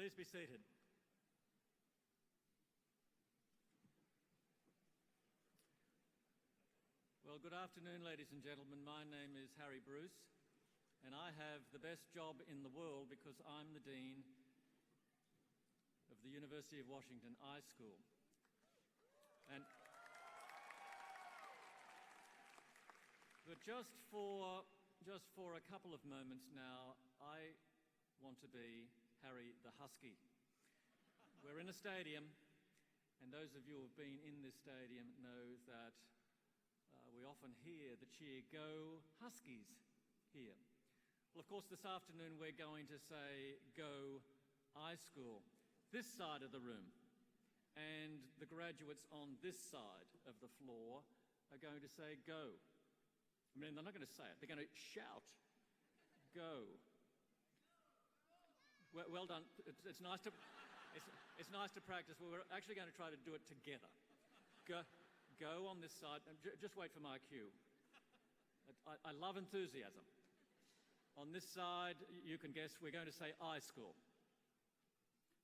Please be seated. Well, good afternoon, ladies and gentlemen. My name is Harry Bruce, and I have the best job in the world because I'm the Dean of the University of Washington iSchool. But just for a couple of moments now, I want to be Harry the Husky. We're in a stadium, and those of you who have been in this stadium know that we often hear the cheer, "Go Huskies," here. Well, of course, this afternoon we're going to say, "Go iSchool," this side of the room. And the graduates on this side of the floor are going to say, "Go." I mean, they're not going to say it. They're going to shout, "Go." Well done. It's nice to practice. Well, we're actually going to try to do it together. Go on this side. Just wait for my cue. I love enthusiasm. On this side, you can guess we're going to say iSchool.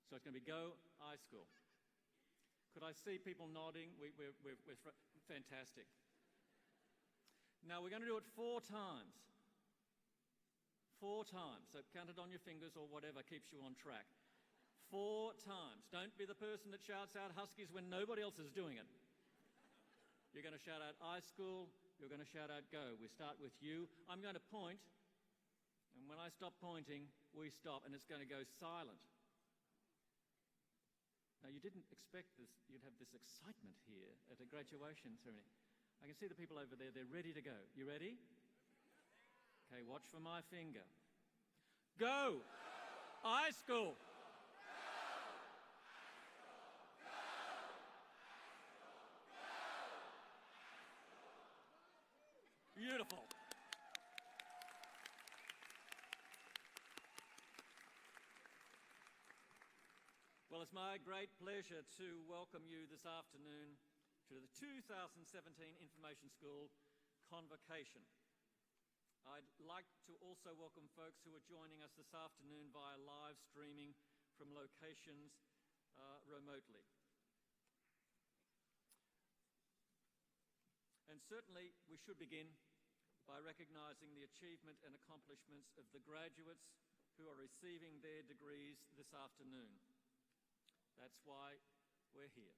So it's going to be "Go iSchool." Could I see people nodding? We're fantastic. Now we're going to do it 4 times. 4 times. So count it on your fingers or whatever keeps you on track. 4 times. Don't be the person that shouts out Huskies when nobody else is doing it. You're going to shout out iSchool. You're going to shout out "Go." We start with you. I'm going to point, and when I stop pointing, we stop, and it's going to go silent. Now, you didn't expect this. You'd have this excitement here at a graduation ceremony. I can see the people over there. They're ready to go. You ready? Okay, watch for my finger. Go! iSchool! Beautiful. Well, it's my great pleasure to welcome you this afternoon to the 2017 Information School Convocation. I'd like to also welcome folks who are joining us this afternoon via live streaming from locations remotely. And certainly we should begin by recognising the achievement and accomplishments of the graduates who are receiving their degrees this afternoon. That's why we're here.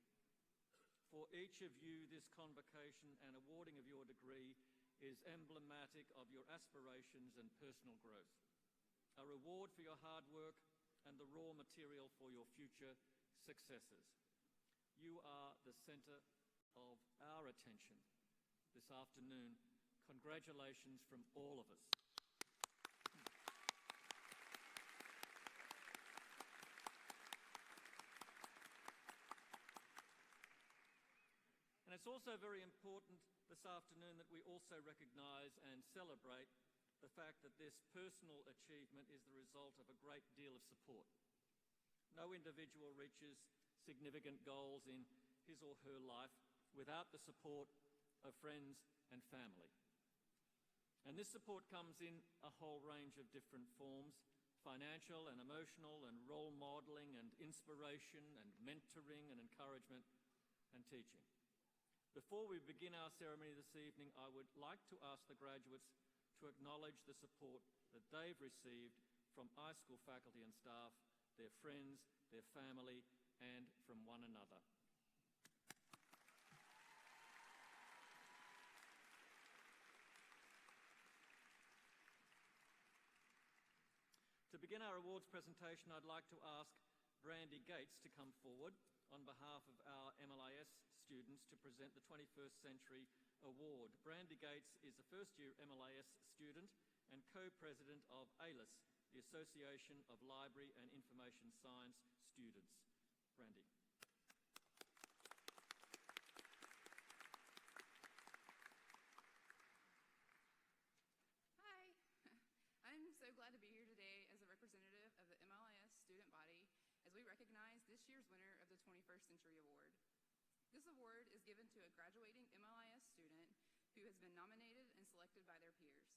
For each of you, this convocation and awarding of your degree is emblematic of your aspirations and personal growth, a reward for your hard work and the raw material for your future successes. You are the centre of our attention this afternoon. Congratulations from all of us. And it's also very important this afternoon that we also recognise and celebrate the fact that this personal achievement is the result of a great deal of support. No individual reaches significant goals in his or her life without the support of friends and family. And this support comes in a whole range of different forms: financial and emotional and role modelling and inspiration and mentoring and encouragement and teaching. Before we begin our ceremony this evening, I would like to ask the graduates to acknowledge the support that they've received from iSchool faculty and staff, their friends, their family, and from one another. To begin our awards presentation, I'd like to ask Brandy Gates to come forward on behalf of our MLIS students to present the 21st Century Award. Brandy Gates is a first-year MLIS student and co-president of ALIS, the Association of Library and Information Science Students. Brandy. Hi, I'm so glad to be here today as a representative of the MLIS student body as we recognize this year's winner of the 21st Century Award. This award is given to a graduating MLIS student who has been nominated and selected by their peers.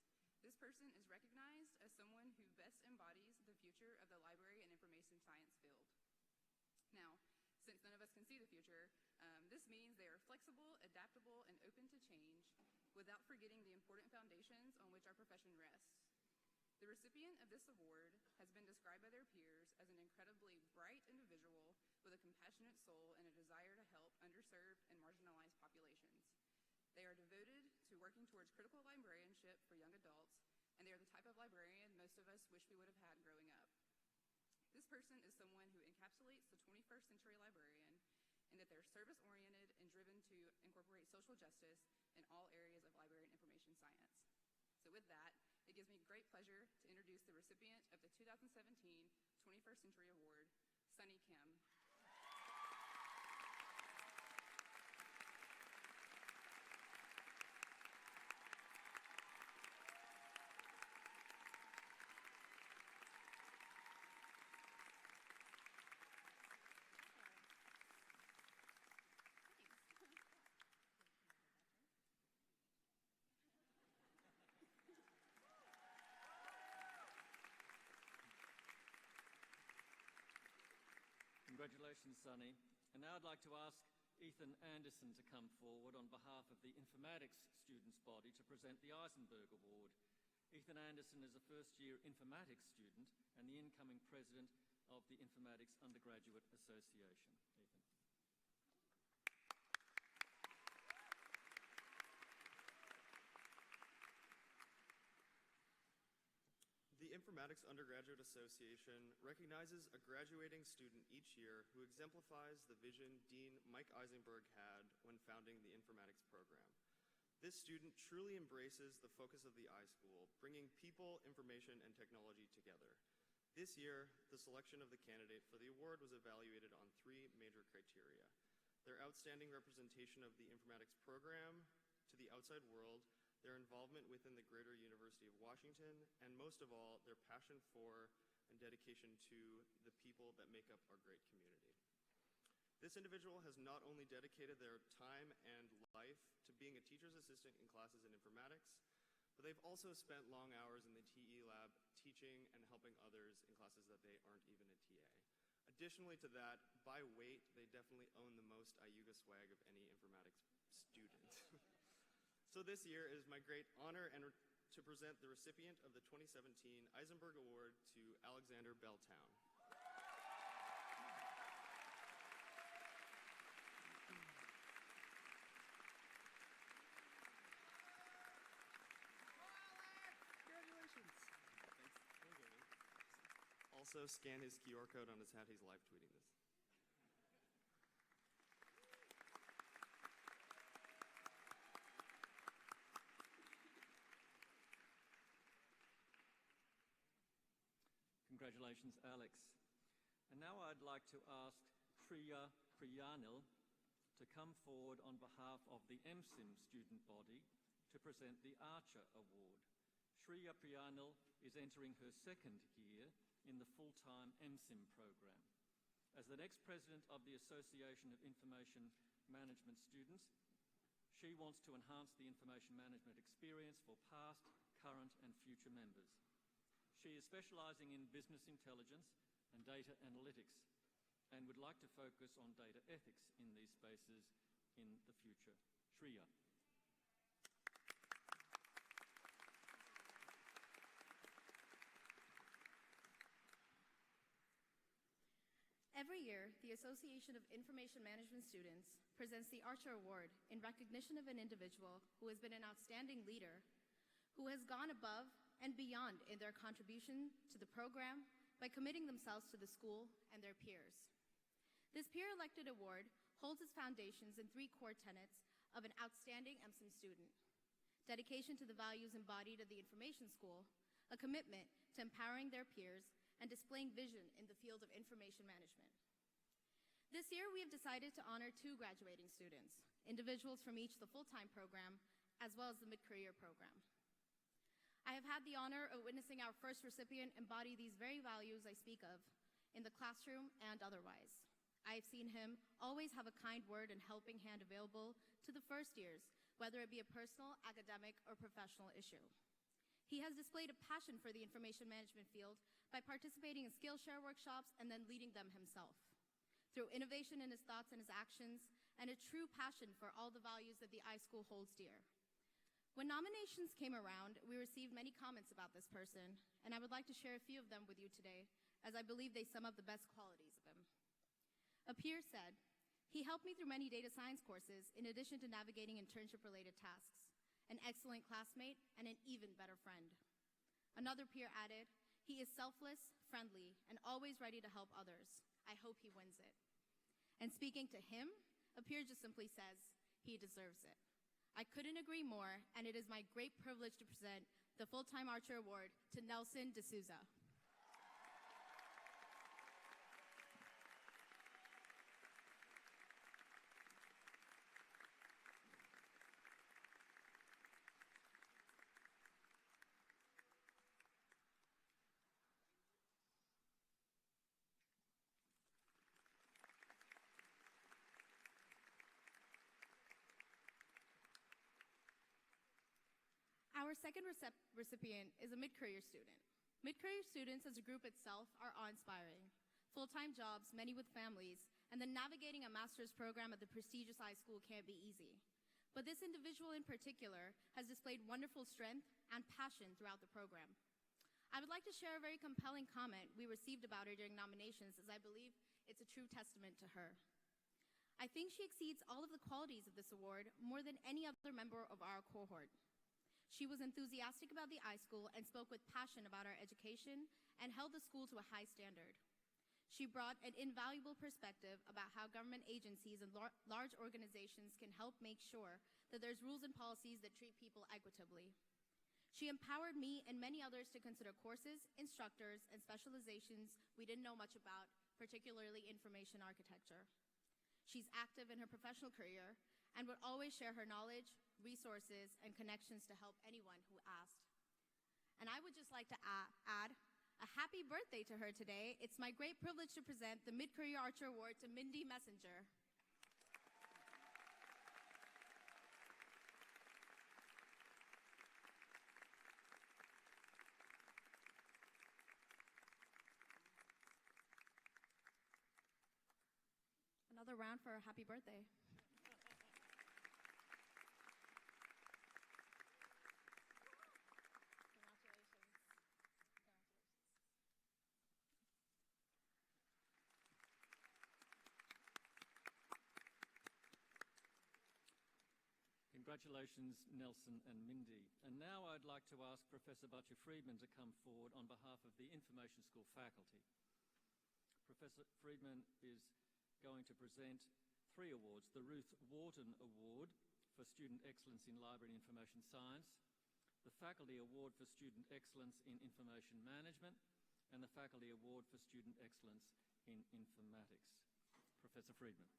This person is recognized as someone who best embodies the future of the library and information science field. Now, since none of us can see the future, this means they are flexible, adaptable, and open to change without forgetting the important foundations on which our profession rests. The recipient of this award has been described by their peers as an incredibly bright individual with a compassionate soul and a desire to help underserved and marginalized populations. They are devoted to working towards critical librarianship for young adults, and they are the type of librarian most of us wish we would have had growing up. This person is someone who encapsulates the 21st century librarian in that they're service-oriented and driven to incorporate social justice in all areas of library and information science. So with that, it gives me great pleasure to introduce the recipient of the 2017 21st Century Award, Sunny Kim. Congratulations, Sunny. And now I'd like to ask Ethan Anderson to come forward on behalf of the Informatics Students' Body to present the Eisenberg Award. Ethan Anderson is a first-year Informatics student and the incoming president of the Informatics Undergraduate Association. Ethan. The Informatics Undergraduate Association recognizes a graduating student each year who exemplifies the vision Dean Mike Eisenberg had when founding the Informatics program. This student truly embraces the focus of the iSchool, bringing people, information, and technology together. This year, the selection of the candidate for the award was evaluated on 3 major criteria: their outstanding representation of the Informatics program to the outside world, their involvement within the greater University of Washington, and most of all, their passion for and dedication to the people that make up our great community. This individual has not only dedicated their time and life to being a teacher's assistant in classes in informatics, but they've also spent long hours in the TE lab teaching and helping others in classes that they aren't even a TA. Additionally to that, by weight, they definitely own the most IUGA swag of any informatics student. So this year it is my great honor to present the recipient of the 2017 Eisenberg Award to Alexander Belltown. Congratulations. Also, scan his QR code on his hat. He's live tweeting this. Congratulations, Alex. And now I'd like to ask Shreya Priyanil to come forward on behalf of the MSIM student body to present the Archer Award. Shreya Priyanil is entering her 2nd year in the full-time MSIM program. As the next president of the Association of Information Management Students, she wants to enhance the information management experience for past, current, and future members. She is specializing in business intelligence and data analytics and would like to focus on data ethics in these spaces in the future. Shreya. Every year, the Association of Information Management Students presents the Archer Award in recognition of an individual who has been an outstanding leader, who has gone above and beyond in their contribution to the program by committing themselves to the school and their peers. This peer-elected award holds its foundations in 3 core tenets of an outstanding MSIM student: dedication to the values embodied at the information school, a commitment to empowering their peers, and displaying vision in the field of information management. This year, we have decided to honor 2 graduating students, individuals from each the full-time program, as well as the mid-career program. I have had the honor of witnessing our first recipient embody these very values I speak of in the classroom and otherwise. I have seen him always have a kind word and helping hand available to the first years, whether it be a personal, academic, or professional issue. He has displayed a passion for the information management field by participating in Skillshare workshops and then leading them himself. Through innovation in his thoughts and his actions, and a true passion for all the values that the iSchool holds dear. When nominations came around, we received many comments about this person, and I would like to share a few of them with you today, as I believe they sum up the best qualities of him. A peer said, "He helped me through many data science courses, in addition to navigating internship-related tasks. An excellent classmate and an even better friend." Another peer added, "He is selfless, friendly, and always ready to help others. I hope he wins it." And speaking to him, a peer just simply says, "He deserves it." I couldn't agree more, and it is my great privilege to present the Full-Time Archer Award to Nelson D'Souza. Our second recipient is a mid-career student. Mid-career students as a group itself are awe-inspiring. Full-time jobs, many with families, and then navigating a master's program at the prestigious iSchool can't be easy. But this individual in particular has displayed wonderful strength and passion throughout the program. I would like to share a very compelling comment we received about her during nominations, as I believe it's a true testament to her. "I think she exceeds all of the qualities of this award more than any other member of our cohort. She was enthusiastic about the iSchool and spoke with passion about our education and held the school to a high standard. She brought an invaluable perspective about how government agencies and large organizations can help make sure that there's rules and policies that treat people equitably. She empowered me and many others to consider courses, instructors, and specializations we didn't know much about, particularly information architecture. She's active in her professional career and would always share her knowledge, resources, and connections to help anyone who asked." And I would just like to add a happy birthday to her today. It's my great privilege to present the Mid-Career Archer Award to Mindy Messenger. Another round for a happy birthday. Congratulations, Nelson and Mindy. And now I'd like to ask Professor Butcher-Friedman to come forward on behalf of the Information School faculty. Professor Friedman is going to present 3 awards: the Ruth Wharton Award for Student Excellence in Library and Information Science, the Faculty Award for Student Excellence in Information Management, and the Faculty Award for Student Excellence in Informatics. Professor Friedman.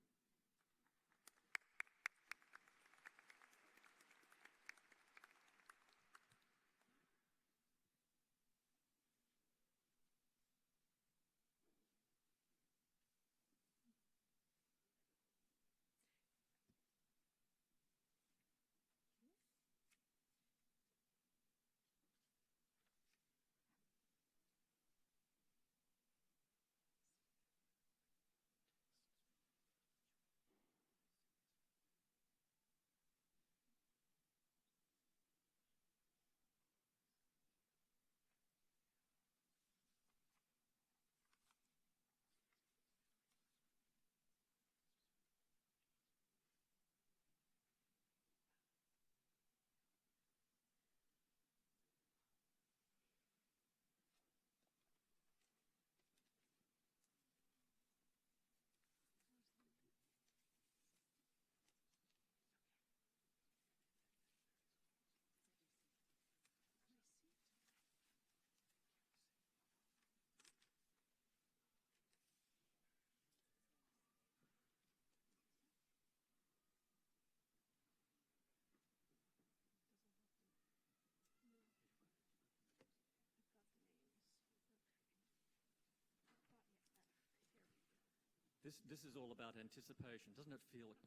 This is all about anticipation. Doesn't it feel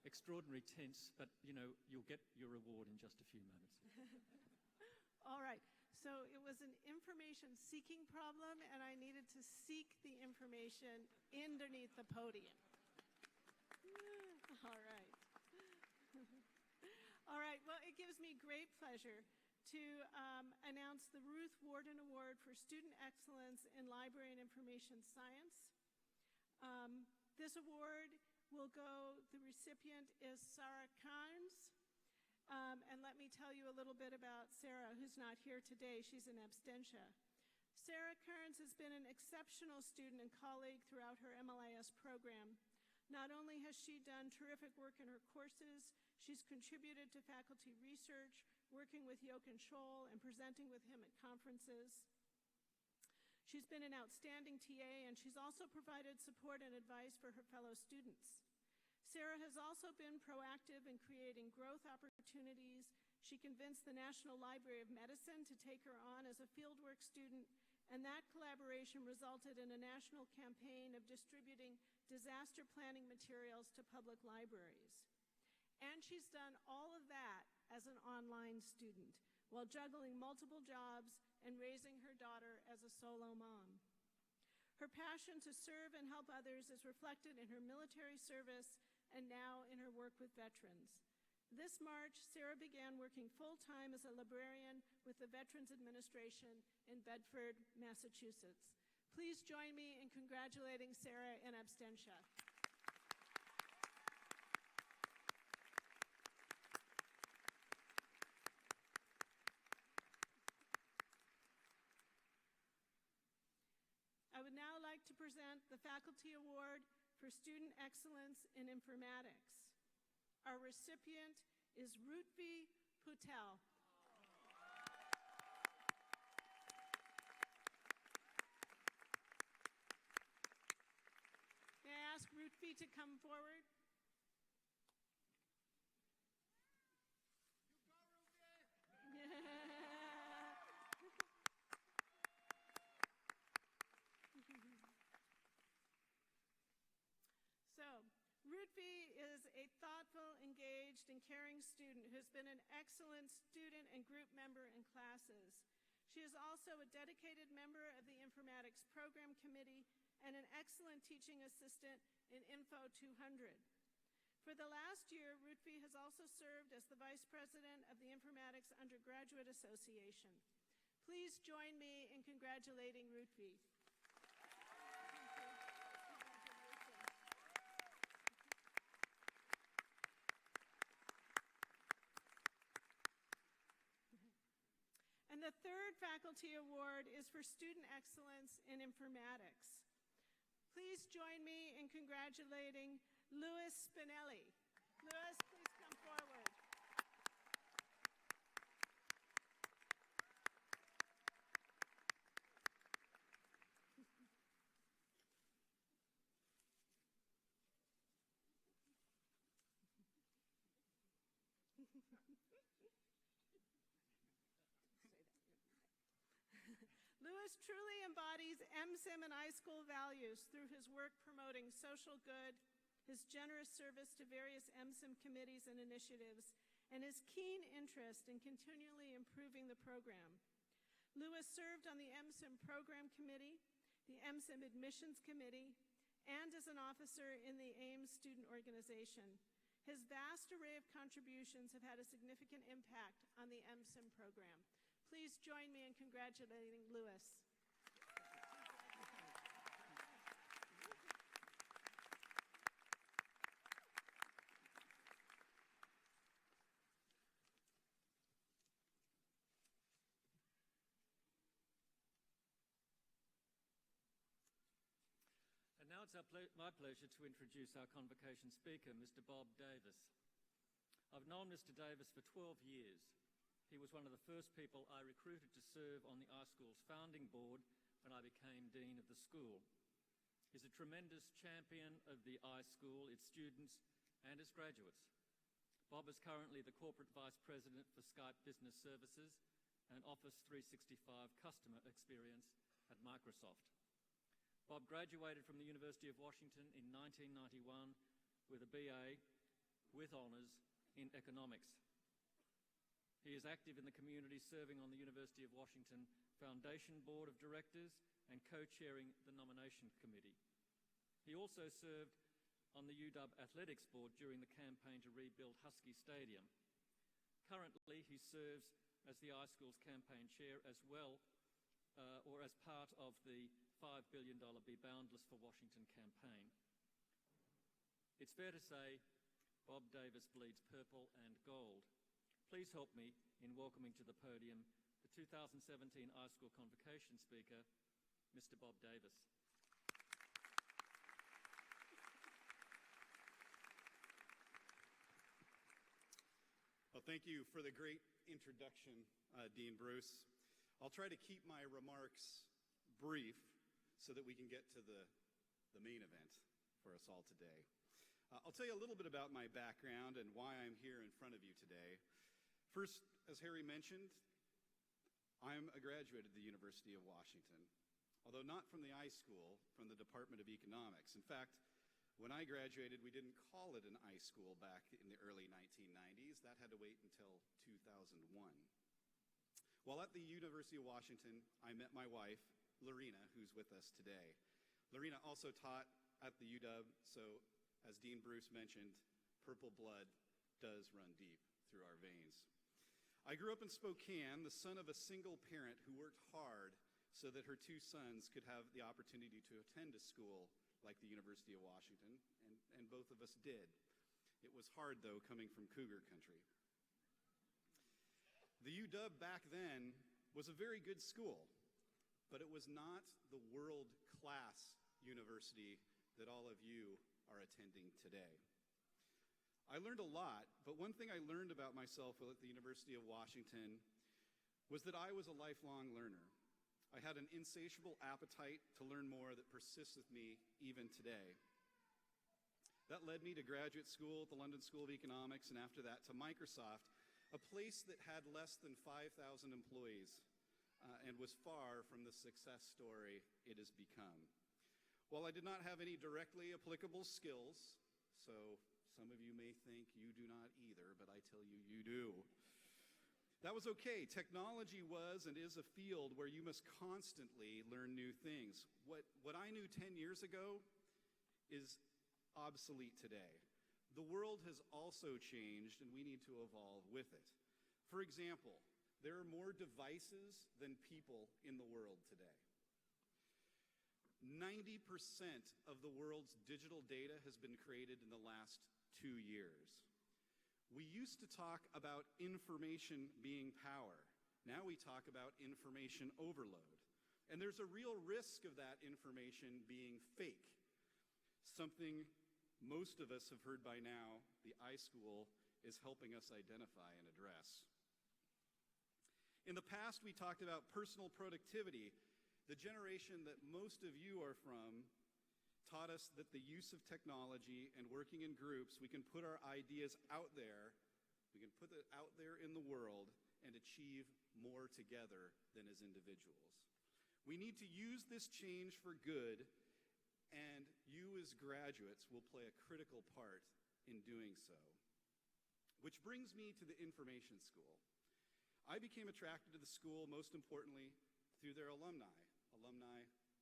extraordinarily tense? But, you know, you'll get your reward in just a few moments. All right. So it was an information seeking problem, and I needed to seek the information underneath the podium. All right. All right. Well, it gives me great pleasure to announce the Ruth Warden Award for Student Excellence in Library and Information Science. This award will go, the recipient is Sarah Carnes. And let me tell you a little bit about Sarah, who's not here today. She's in absentia. Sarah Carnes has been an exceptional student and colleague throughout her MLIS program. Not only has she done terrific work in her courses, she's contributed to faculty research, working with Jochen Scholl and presenting with him at conferences. She's been an outstanding TA, and she's also provided support and advice for her fellow students. Sarah has also been proactive in creating growth opportunities. She convinced the National Library of Medicine to take her on as a fieldwork student, and that collaboration resulted in a national campaign of distributing disaster planning materials to public libraries. And she's done all of that as an online student, while juggling multiple jobs and raising her daughter as a solo mom. Her passion to serve and help others is reflected in her military service and now in her work with veterans. This March, Sarah began working full-time as a librarian with the Veterans Administration in Bedford, Massachusetts. Please join me in congratulating Sarah in absentia. I would now like to present the Faculty Award for Student Excellence in Informatics. Our recipient is Rutvi Patel. May I ask Rutvi to come forward? Rutvi is a thoughtful, engaged, and caring student who's been an excellent student and group member in classes. She is also a dedicated member of the Informatics Program Committee and an excellent teaching assistant in Info 200. For the last year, Rutvi has also served as the Vice President of the Informatics Undergraduate Association. Please join me in congratulating Rutvi. And the third Faculty Award is for Student Excellence in Informatics. Please join me in congratulating Louis Spinelli. Louis, please come forward. Louis truly embodies MSIM and iSchool values through his work promoting social good, his generous service to various MSIM committees and initiatives, and his keen interest in continually improving the program. Louis served on the MSIM Program Committee, the MSIM Admissions Committee, and as an officer in the AIMS student organization. His vast array of contributions have had a significant impact on the MSIM program. Please join me in congratulating Louis. And now it's my pleasure to introduce our Convocation speaker, Mr. Bob Davis. I've known Mr. Davis for 12 years. He was one of the first people I recruited to serve on the iSchool's founding board when I became Dean of the school. He's a tremendous champion of the iSchool, its students, and its graduates. Bob is currently the Corporate Vice President for Skype Business Services and Office 365 Customer Experience at Microsoft. Bob graduated from the University of Washington in 1991 with a BA with honours in economics. He is active in the community, serving on the University of Washington Foundation Board of Directors and co-chairing the nomination committee. He also served on the UW Athletics Board during the campaign to rebuild Husky Stadium. Currently, he serves as the iSchool's campaign chair as well, or as part of the $5 billion Be Boundless for Washington campaign. It's fair to say Bob Davis bleeds purple and gold. Please help me in welcoming to the podium the 2017 iSchool Convocation speaker, Mr. Bob Davis. Well, thank you for the great introduction, Dean Bruce. I'll try to keep my remarks brief so that we can get to the main event for us all today. I'll tell you a little bit about my background and why I'm here in front of you today. First, as Harry mentioned, I'm a graduate of the University of Washington, although not from the iSchool, from the Department of Economics. In fact, when I graduated, we didn't call it an iSchool back in the early 1990s. That had to wait until 2001. While at the University of Washington, I met my wife, Lorena, who's with us today. Lorena also taught at the UW, so as Dean Bruce mentioned, purple blood does run deep through our veins. I grew up in Spokane, the son of a single parent who worked hard so that her two sons could have the opportunity to attend a school like the University of Washington, and both of us did. It was hard, though, coming from Cougar country. The UW back then was a very good school, but it was not the world-class university that all of you are attending today. I learned a lot, but one thing I learned about myself at the University of Washington was that I was a lifelong learner. I had an insatiable appetite to learn more that persists with me even today. That led me to graduate school at the London School of Economics, and after that to Microsoft, a place that had less than 5,000 employees and was far from the success story it has become. While I did not have any directly applicable skills, so some of you may think you do not either, but I tell you, you do. That was okay. Technology was and is a field where you must constantly learn new things. What I knew 10 years ago is obsolete today. The world has also changed, and we need to evolve with it. For example, there are more devices than people in the world today. 90% of the world's digital data has been created in the last 2 years. We used to talk about information being power. Now we talk about information overload. And there's a real risk of that information being fake, something most of us have heard by now the iSchool is helping us identify and address. In the past, we talked about personal productivity. The generation that most of you are from taught us that the use of technology and working in groups, we can put our ideas out there, we can put it out there in the world and achieve more together than as individuals. We need to use this change for good, and you as graduates will play a critical part in doing so. Which brings me to the information school. I became attracted to the school most importantly through their alumni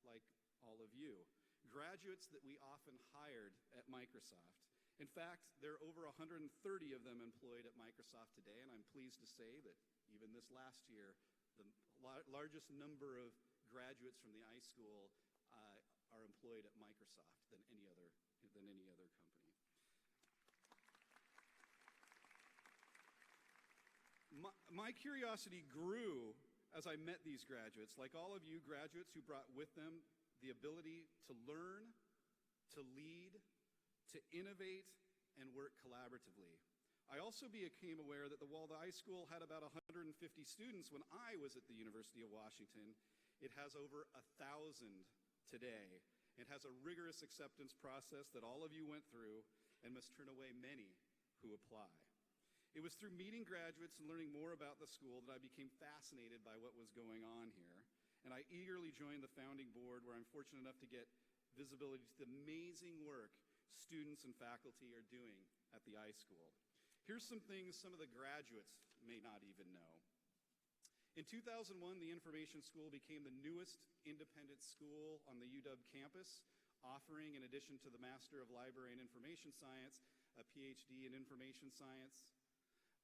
like all of you, graduates that we often hired at Microsoft. In fact, there are over 130 of them employed at Microsoft today, and I'm pleased to say that even this last year, the largest number of graduates from the iSchool are employed at Microsoft than any other company. My curiosity grew as I met these graduates. Like all of you, graduates who brought with them the ability to learn, to lead, to innovate, and work collaboratively. I also became aware that while the iSchool had about 150 students when I was at the University of Washington, it has over 1,000 today. It has a rigorous acceptance process that all of you went through and must turn away many who apply. It was through meeting graduates and learning more about the school that I became fascinated by what was going on here. And I eagerly joined the founding board, where I'm fortunate enough to get visibility to the amazing work students and faculty are doing at the iSchool. Here's some things some of the graduates may not even know. In 2001, the Information School became the newest independent school on the UW campus, offering, in addition to the Master of Library and Information Science, a Ph.D. in Information Science,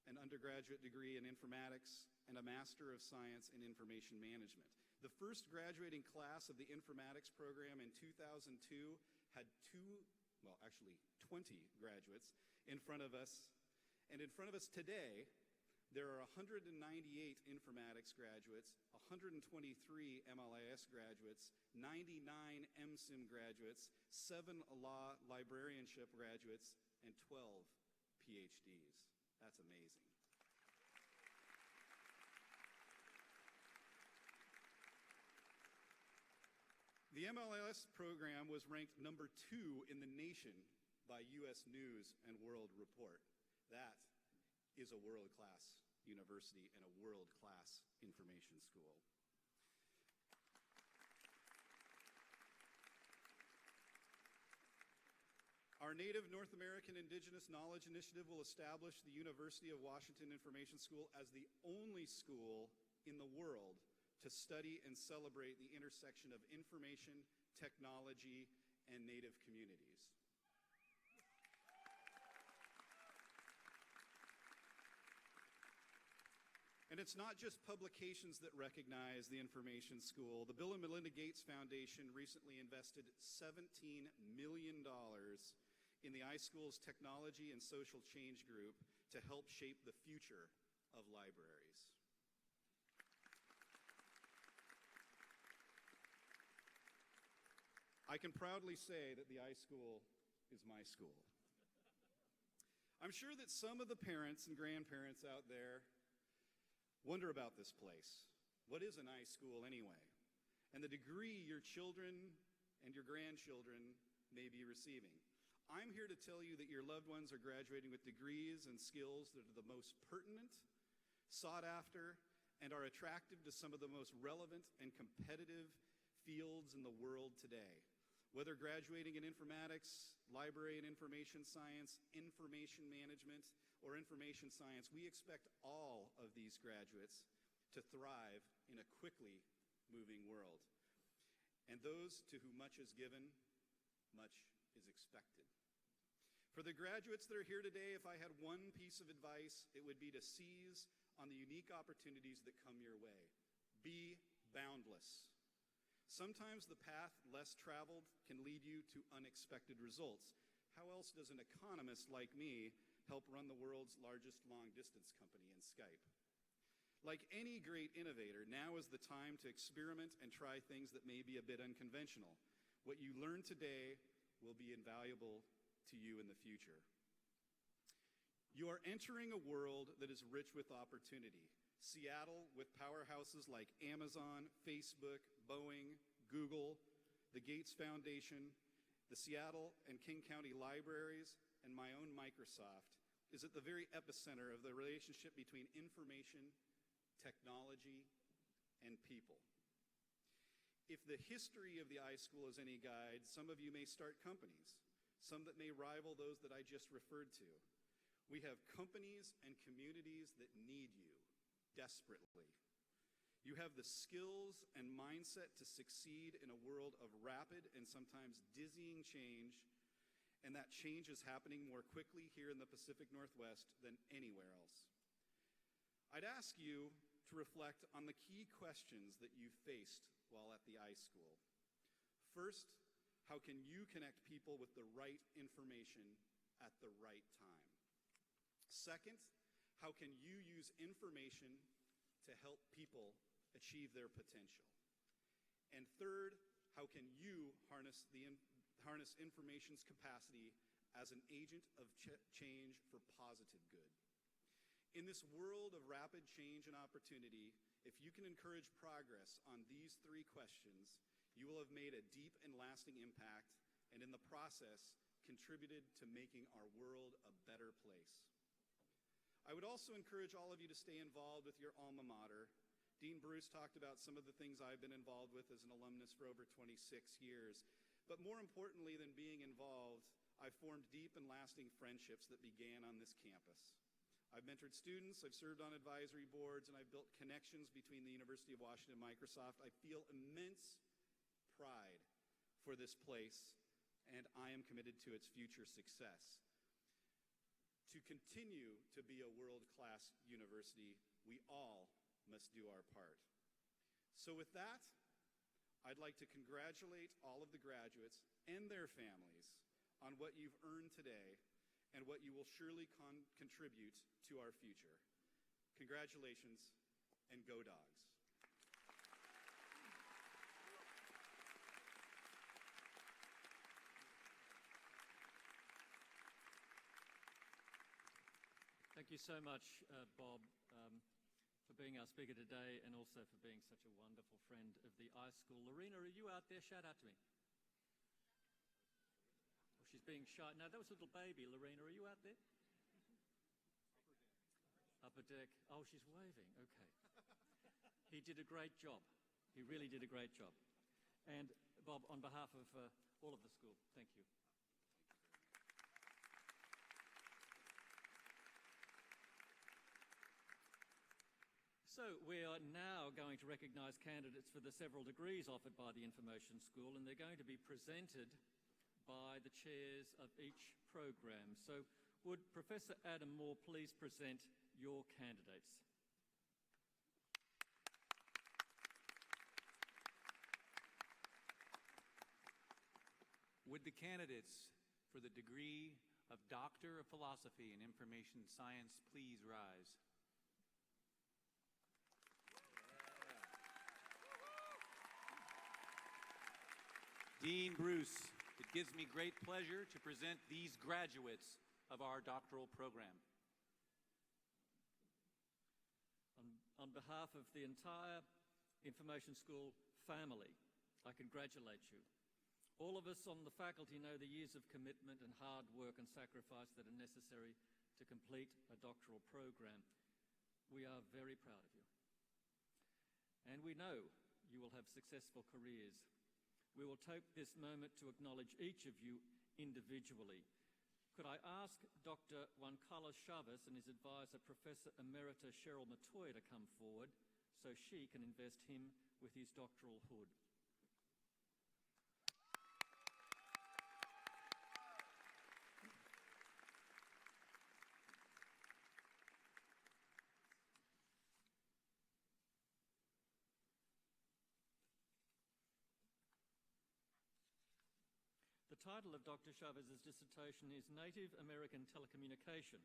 an undergraduate degree in Informatics, and a Master of Science in Information Management. The first graduating class of the Informatics program in 2002 had 20 graduates in front of us. And in front of us today, there are 198 Informatics graduates, 123 MLIS graduates, 99 MSIM graduates, 7 law librarianship graduates, and 12 PhDs. That's amazing. The MLIS program was ranked number 2 in the nation by U.S. News and World Report. That is a world-class university and a world-class information school. Our Native North American Indigenous Knowledge Initiative will establish the University of Washington Information School as the only school in the world to study and celebrate the intersection of information, technology, and Native communities. And it's not just publications that recognize the Information School. The Bill and Melinda Gates Foundation recently invested $17 million in the iSchool's Technology and Social Change Group to help shape the future of libraries. I can proudly say that the iSchool is my school. I'm sure that some of the parents and grandparents out there wonder about this place. What is an iSchool anyway? And the degree your children and your grandchildren may be receiving. I'm here to tell you that your loved ones are graduating with degrees and skills that are the most pertinent, sought after, and are attractive to some of the most relevant and competitive fields in the world today. Whether graduating in informatics, library and information science, information management, or information science, we expect all of these graduates to thrive in a quickly moving world. And those to whom much is given, much is expected. For the graduates that are here today, if I had one piece of advice, it would be to seize on the unique opportunities that come your way. Be boundless. Sometimes the path less traveled can lead you to unexpected results. How else does an economist like me help run the world's largest long-distance company in Skype? Like any great innovator, now is the time to experiment and try things that may be a bit unconventional. What you learn today will be invaluable to you in the future. You are entering a world that is rich with opportunity. Seattle, with powerhouses like Amazon, Facebook, Boeing, Google, the Gates Foundation, the Seattle and King County Libraries, and my own Microsoft, is at the very epicenter of the relationship between information, technology, and people. If the history of the iSchool is any guide, some of you may start companies, some that may rival those that I just referred to. We have companies and communities that need you desperately. You have the skills and mindset to succeed in a world of rapid and sometimes dizzying change, and that change is happening more quickly here in the Pacific Northwest than anywhere else. I'd ask you to reflect on the key questions that you faced while at the iSchool. First, how can you connect people with the right information at the right time? Second, how can you use information to help people achieve their potential? And third, how can you harness information's capacity as an agent of change for positive good? In this world of rapid change and opportunity, if you can encourage progress on these three questions, you will have made a deep and lasting impact, and in the process, contributed to making our world a better place. I would also encourage all of you to stay involved with your alma mater. Dean Bruce talked about some of the things I've been involved with as an alumnus for over 26 years. But more importantly than being involved, I've formed deep and lasting friendships that began on this campus. I've mentored students, I've served on advisory boards, and I've built connections between the University of Washington and Microsoft. I feel immense pride for this place, and I am committed to its future success. To continue to be a world-class university, we all must do our part. So with that, I'd like to congratulate all of the graduates and their families on what you've earned today and what you will surely contribute to our future. Congratulations, and go Dogs. Thank you so much, Bob, for being our speaker today and also for being such a wonderful friend of the iSchool. Lorena, are you out there? Shout out to me. Oh, she's being shy. No, that was a little baby. Lorena, are you out there? Upper deck. Oh, she's waving. Okay. He did a great job. He really did a great job. And Bob, on behalf of all of the school, thank you. So we are now going to recognise candidates for the several degrees offered by the Information School, and they're going to be presented by the chairs of each program. So would Professor Adam Moore please present your candidates? Would the candidates for the degree of Doctor of Philosophy in Information Science please rise? Dean Bruce, it gives me great pleasure to present these graduates of our doctoral program. On behalf of the entire Information School family, I congratulate you. All of us on the faculty know the years of commitment and hard work and sacrifice that are necessary to complete a doctoral program. We are very proud of you. And we know you will have successful careers. We will take this moment to acknowledge each of you individually. Could I ask Dr. Juan Carlos Chavez and his advisor, Professor Emerita Cheryl Matoya, to come forward so she can invest him with his doctoral hood? The title of Dr. Chavez's dissertation is Native American Telecommunication,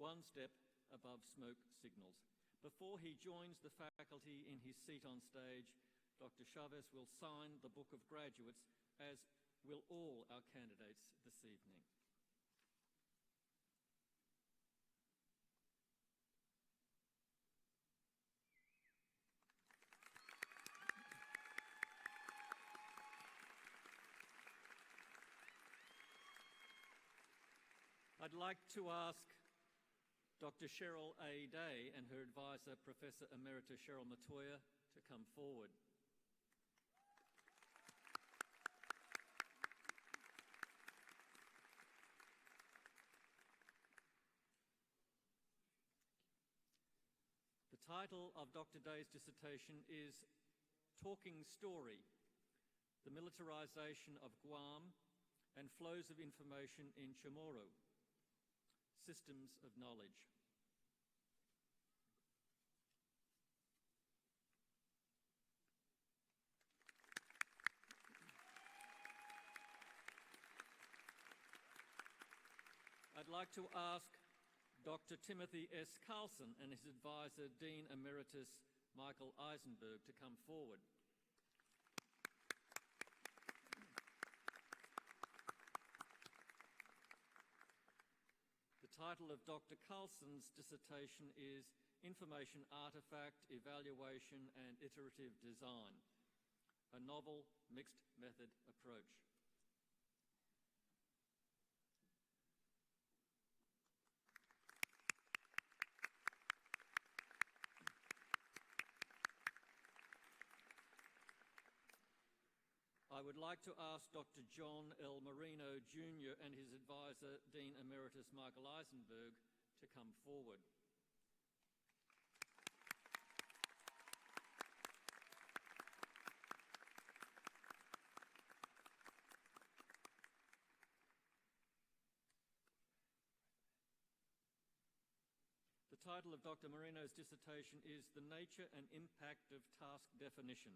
One Step Above Smoke Signals. Before he joins the faculty in his seat on stage, Dr. Chavez will sign the Book of Graduates, as will all our candidates this evening. I'd like to ask Dr. Cheryl A. Day and her advisor, Professor Emerita Cheryl Matoya, to come forward. The title of Dr. Day's dissertation is Talking Story, the Militarization of Guam and Flows of Information in Chamorro. Systems of Knowledge. I'd like to ask Dr. Timothy S. Carlson and his advisor, Dean Emeritus Michael Eisenberg, to come forward. The title of Dr. Carlson's dissertation is Information Artifact, Evaluation and Iterative Design, a Novel Mixed Method Approach. I would like to ask Dr. John L. Marino Jr. and his advisor, Dean Emeritus Michael Eisenberg, to to come forward. The title of Dr. Marino's dissertation is The Nature and Impact of Task Definition,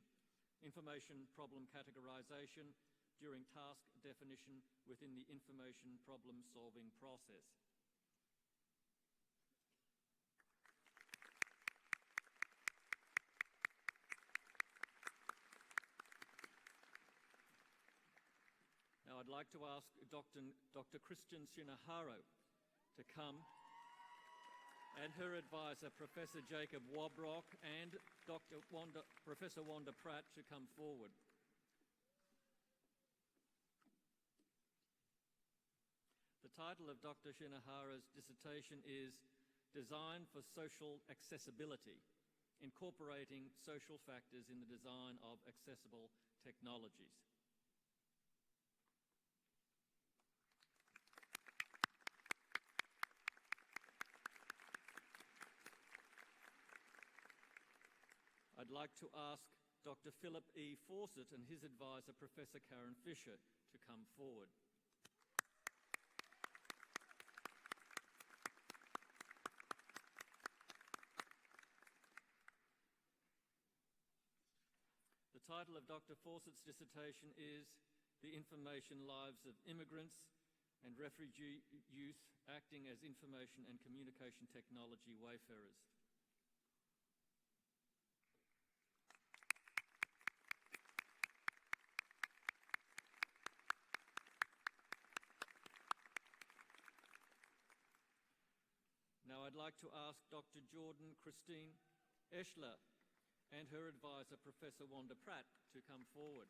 Information Problem Categorization during Task Definition within the Information Problem Solving Process. Now I'd like to ask Dr. Christian Shinohara to come, and her advisor, Professor Jacob Wobrock, and Professor Wanda Pratt to come forward. The title of Dr. Shinohara's dissertation is Design for Social Accessibility, Incorporating Social Factors in the Design of Accessible Technologies. I'd like to ask Dr. Philip E. Fawcett and his advisor, Professor Karen Fisher, to come forward. The title of Dr. Fawcett's dissertation is The Information Lives of Immigrants and Refugee Youth Acting as Information and Communication Technology Wayfarers. Now I'd like to ask Dr. Jordan Christine Eschler and her advisor, Professor Wanda Pratt, to come forward.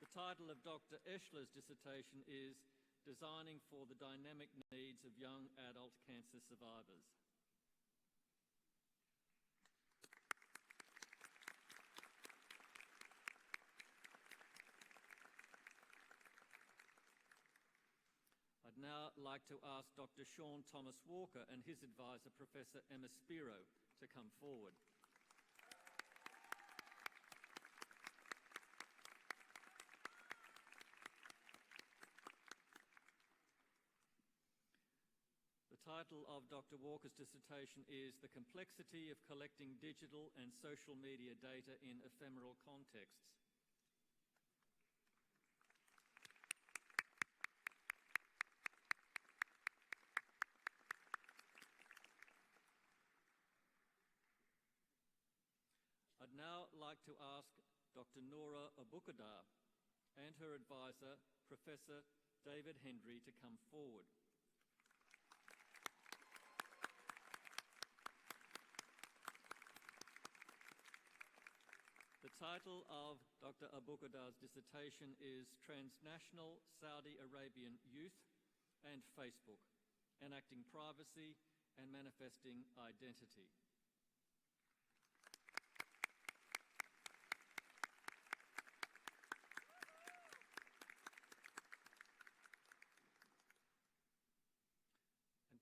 The title of Dr. Eschler's dissertation is Designing for the Dynamic Needs of Young Adult Cancer Survivors. I'd now like to ask Dr. Sean Thomas Walker and his advisor, Professor Emma Spiro, to come forward. The title of Dr. Walker's dissertation is The Complexity of Collecting Digital and Social Media Data in Ephemeral Contexts. I'd now like to ask Dr. Nora Abukadar and her advisor, Professor David Hendry, to come forward. The title of Dr. Abukadar's dissertation is Transnational Saudi Arabian Youth and Facebook, Enacting Privacy and Manifesting Identity.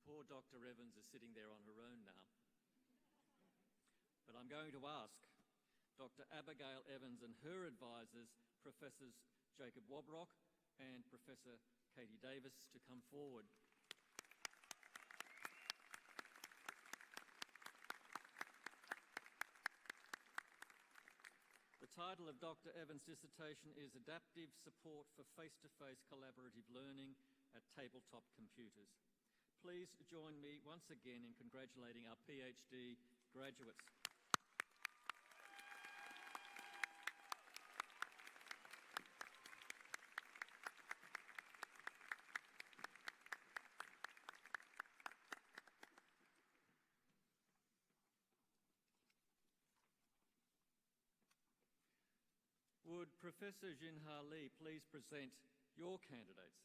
Poor Dr. Evans is sitting there on her own now. But I'm going to ask Dr. Abigail Evans and her advisors, Professors Jacob Wobrock and Professor Katie Davis, to come forward. The title of Dr. Evans' dissertation is Adaptive Support for Face-to-Face Collaborative Learning at Tabletop Computers. Please join me once again in congratulating our PhD graduates. Would Professor Jinha Lee please present your candidates?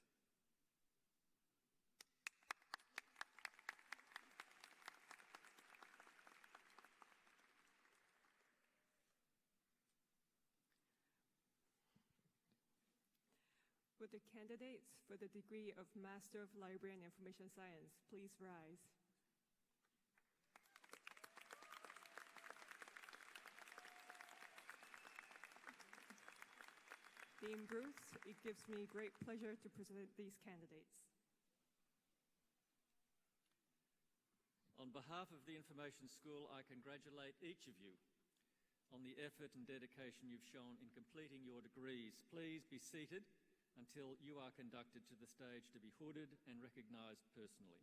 Would the candidates for the degree of Master of Library and Information Science please rise? Dean Bruce, it gives me great pleasure to present these candidates. On behalf of the Information School, I congratulate each of you on the effort and dedication you've shown in completing your degrees. Please be seated until you are conducted to the stage to be hooded and recognised personally.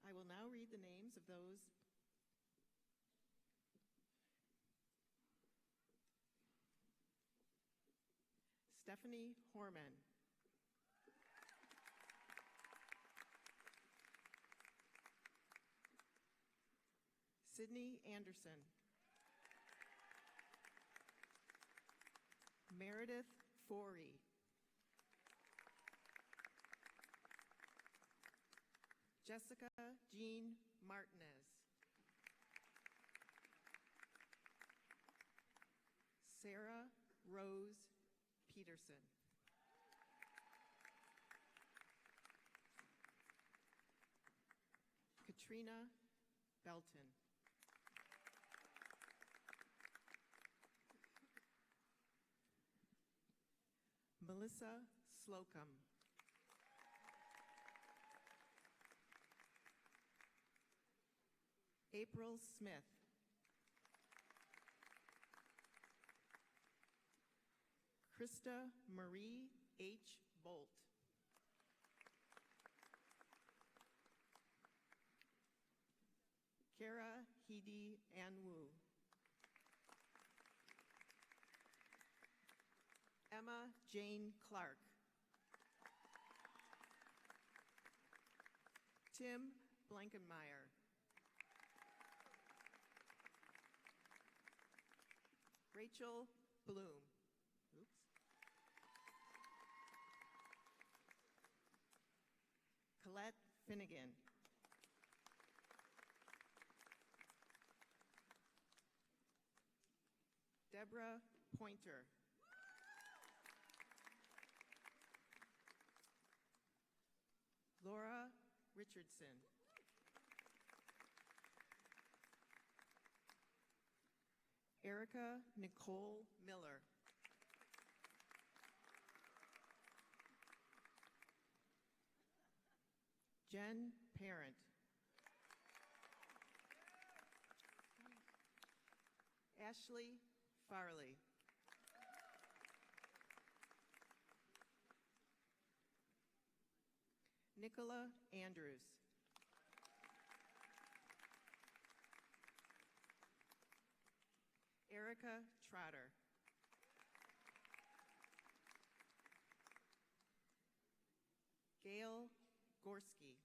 I will now read the names of those Stephanie Horman, Sydney Anderson, Meredith Forey, Jessica Jean Martinez, Sarah Rose Peterson, Katrina Belton, Melissa Slocum, April Smith, Krista Marie H. Bolt, Kara Hidi Anwu, Emma Jane Clark, Tim Blankenmeyer, Rachel Bloom. Oops. Colette Finnegan. Deborah Pointer. Laura Richardson. Erica Nicole Miller. Jen Parent. Ashley Farley. Nicola Andrews. Erica Trotter. Gail Gorski.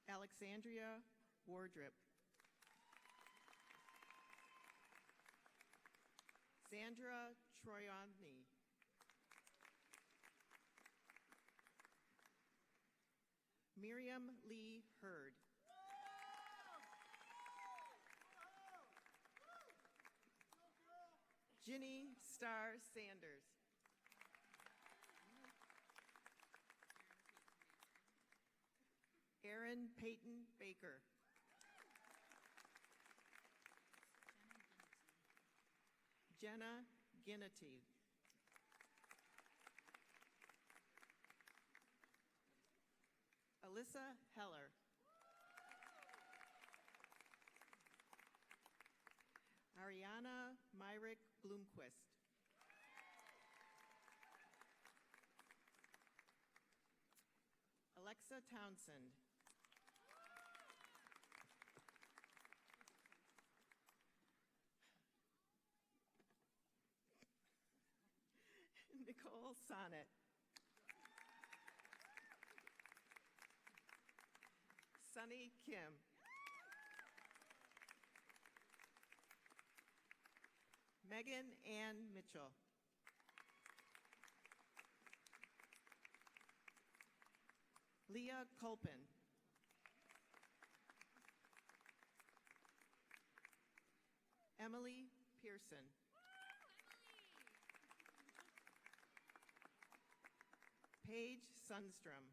Alexandria Wardrip. Sandra Troyani. Miriam Lee Hurd. Ginny Starr Sanders. Erin Peyton Baker. Jenna Ginnity. Alyssa Heller. Ariana Myrick Bloomquist. Alexa Townsend. Nicole Sonnet. Sunny Kim. Megan Ann Mitchell. Leah Colpin. Emily Pearson. Paige Sundstrom.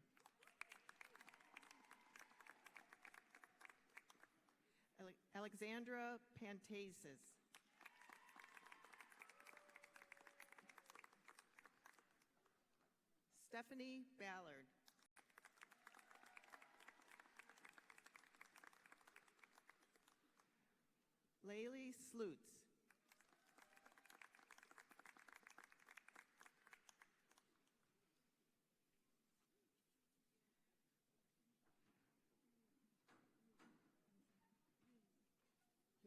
Alexandra Pantasis. Stephanie Ballard. Laylee Slutz.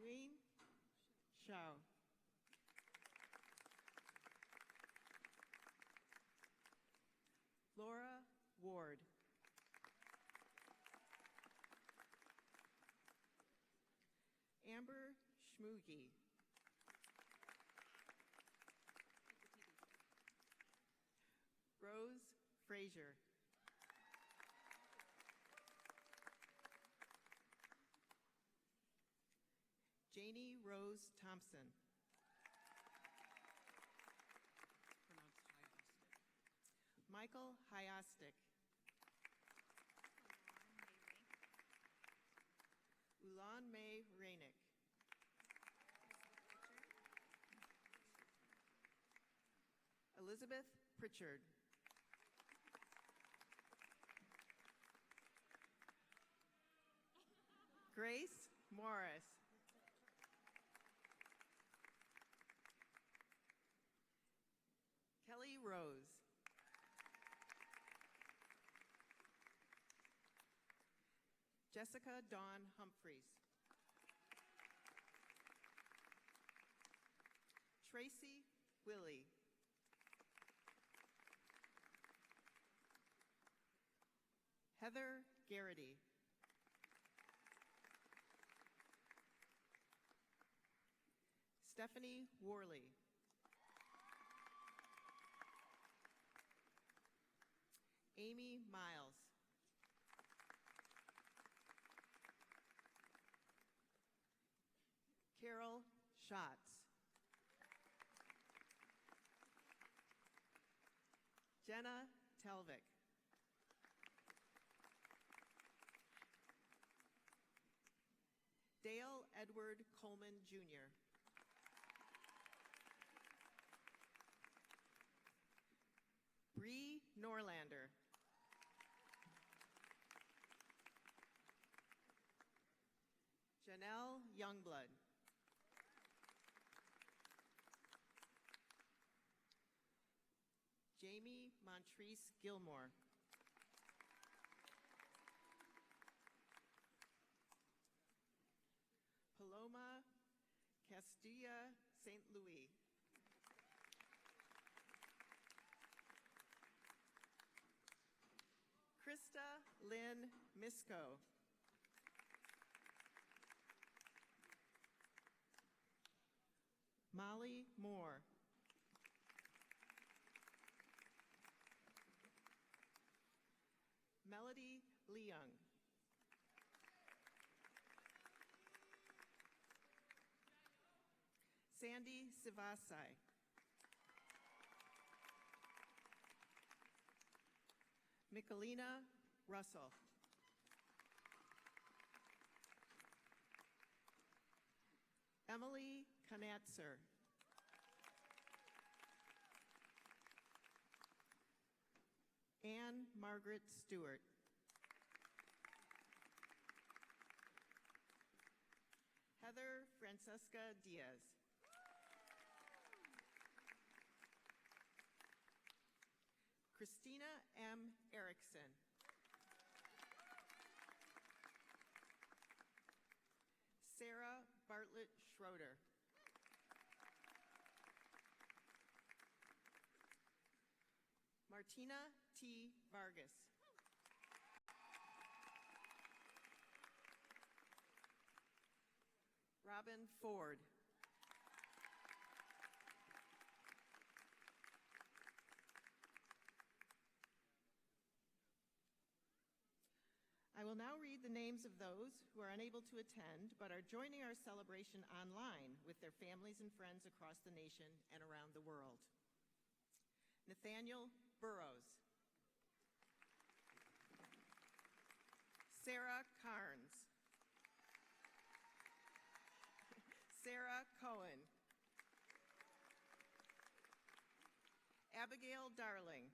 Wayne Shao. Laura Ward. Amber Schmoogie. Rose Frazier. Janie Rose Thompson. Michael Hyostik. Ulan May Rainick. Elizabeth Pritchard. Grace Morris. Kelly Rose. Jessica Dawn Humphreys. Tracy Willie. Heather Garrity. Stephanie Worley. Amy Miles. Carol Schatz. Jenna Telvik. Dale Edward Coleman, Jr. Bree Norlander. Janelle Youngblood. Jamie Montrese Gilmore. Paloma Castilla St. Louis. Krista Lynn Misko. Molly Moore. Melody Leung. Sandy Sivasai. Michelina Russell. Emily Knatzer. Anne Margaret Stewart. Heather Francesca Diaz. Christina M. Erickson. Sarah Bartlett Schroeder. Martina T. Vargas. Robin Ford. I will now read the names of those who are unable to attend but are joining our celebration online with their families and friends across the nation and around the world. Nathaniel Burrows. Sarah Carnes. Sarah Cohen. Abigail Darling.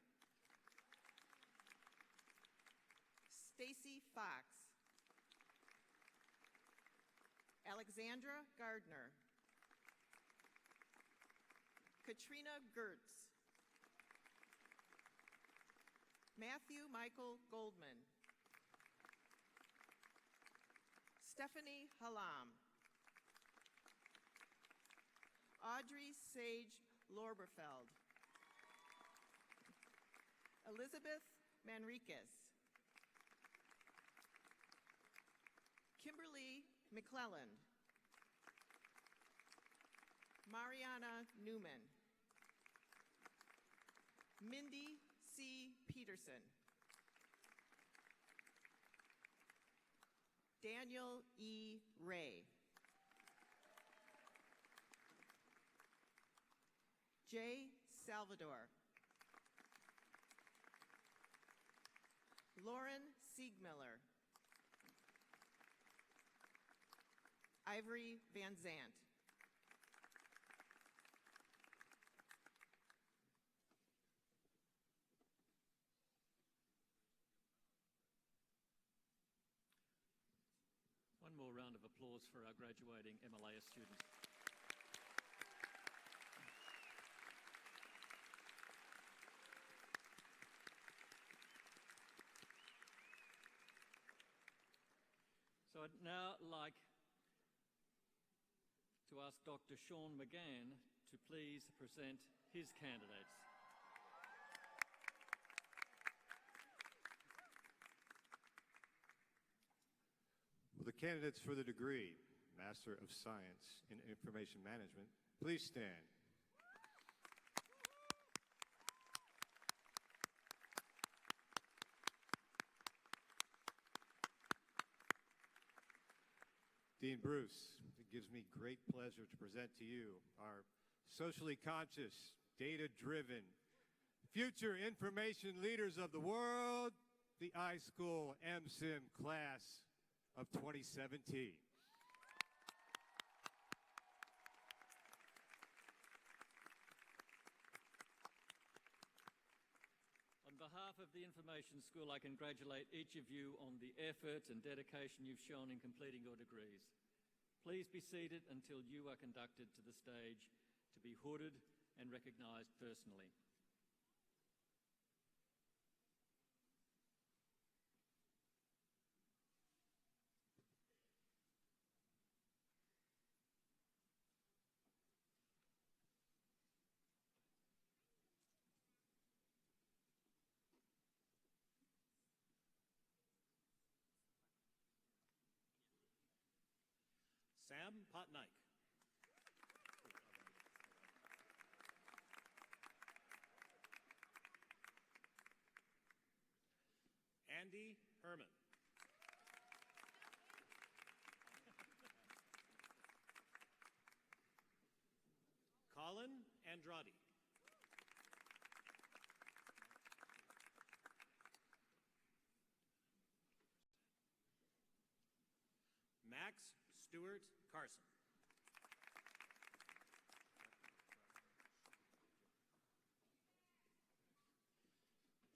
Stacy Fox. Alexandra Gardner. Katrina Gertz. Matthew Michael Goldman. Stephanie Halam. Audrey Sage Lorberfeld. Elizabeth Manriquez. Kimberly McClellan. Mariana Newman. Mindy C. Peterson. Daniel E. Ray. Jay Salvador. Lauren Siegmiller. Ivory Van Zant. One more round of applause for our graduating MLIS students. So I'd now like to ask Dr. Sean McGann to please present his candidates. Will the candidates for the degree, Master of Science in Information Management, please stand. Dean Bruce, it gives me great pleasure to present to you our socially conscious, data-driven, future information leaders of the world, the iSchool MSIM class of 2017. On behalf of the Information School, I congratulate each of you on the effort and dedication you've shown in completing your degrees. Please be seated until you are conducted to the stage to be hooded and recognised personally. Sam Patnaik. Andy Herman. Colin Andrade. Max Stewart Carson.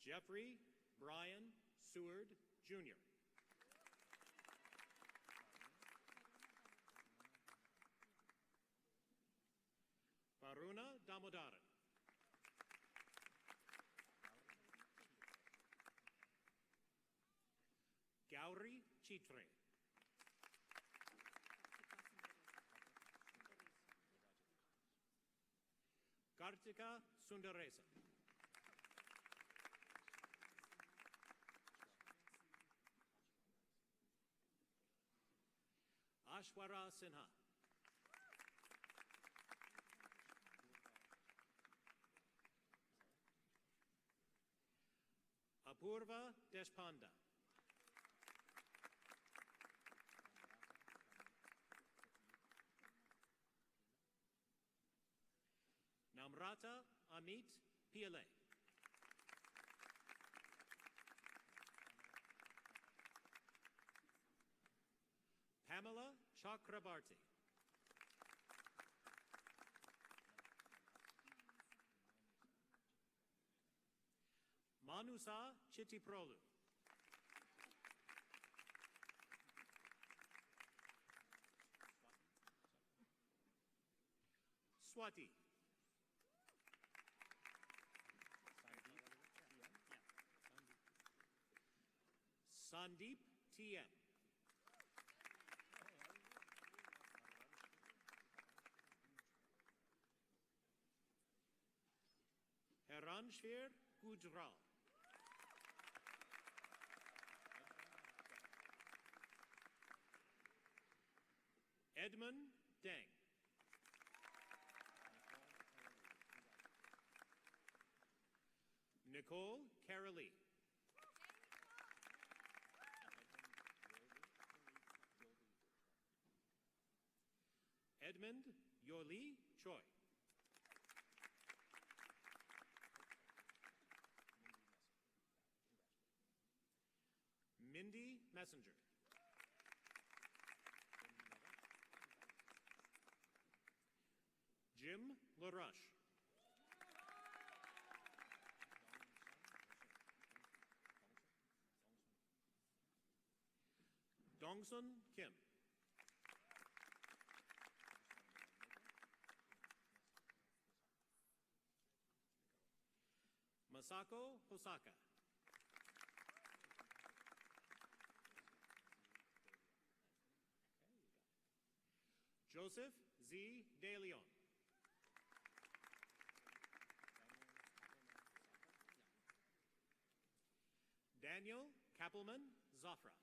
Jeffrey Brian Seward, Jr. Varuna Damodaran. Gauri Chitre. Kartika Sundaresa. Ashwara Sinha. Apurva Deshpanda. Namrata Amit Pillai. Pamela Chakrabarti. Manusa Chittiprolu. Swati. Sandeep TM. Heranshvir Gujral. Edmund Deng. Nicole Carolee. Edmund Yoli Choi. Mindy Messenger. Jim LaRush. Dongsun Kim. Masako Hosaka. Joseph Z. De Leon. Daniel Kappelman Zafra.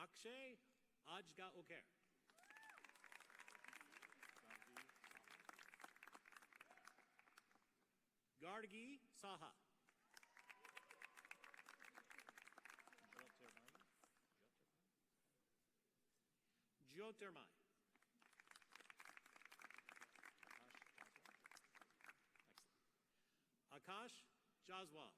Akshay Ajga Oker. Gargi Saha. Jyotirmai. Akash Jaswal.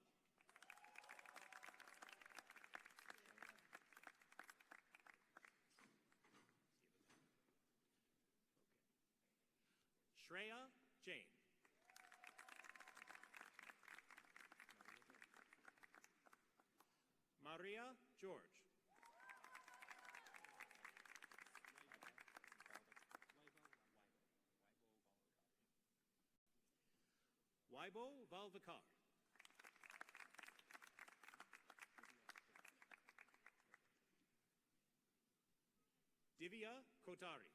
Shreya Jain. Maria George. Waibo Valvakar. Divya Kotari.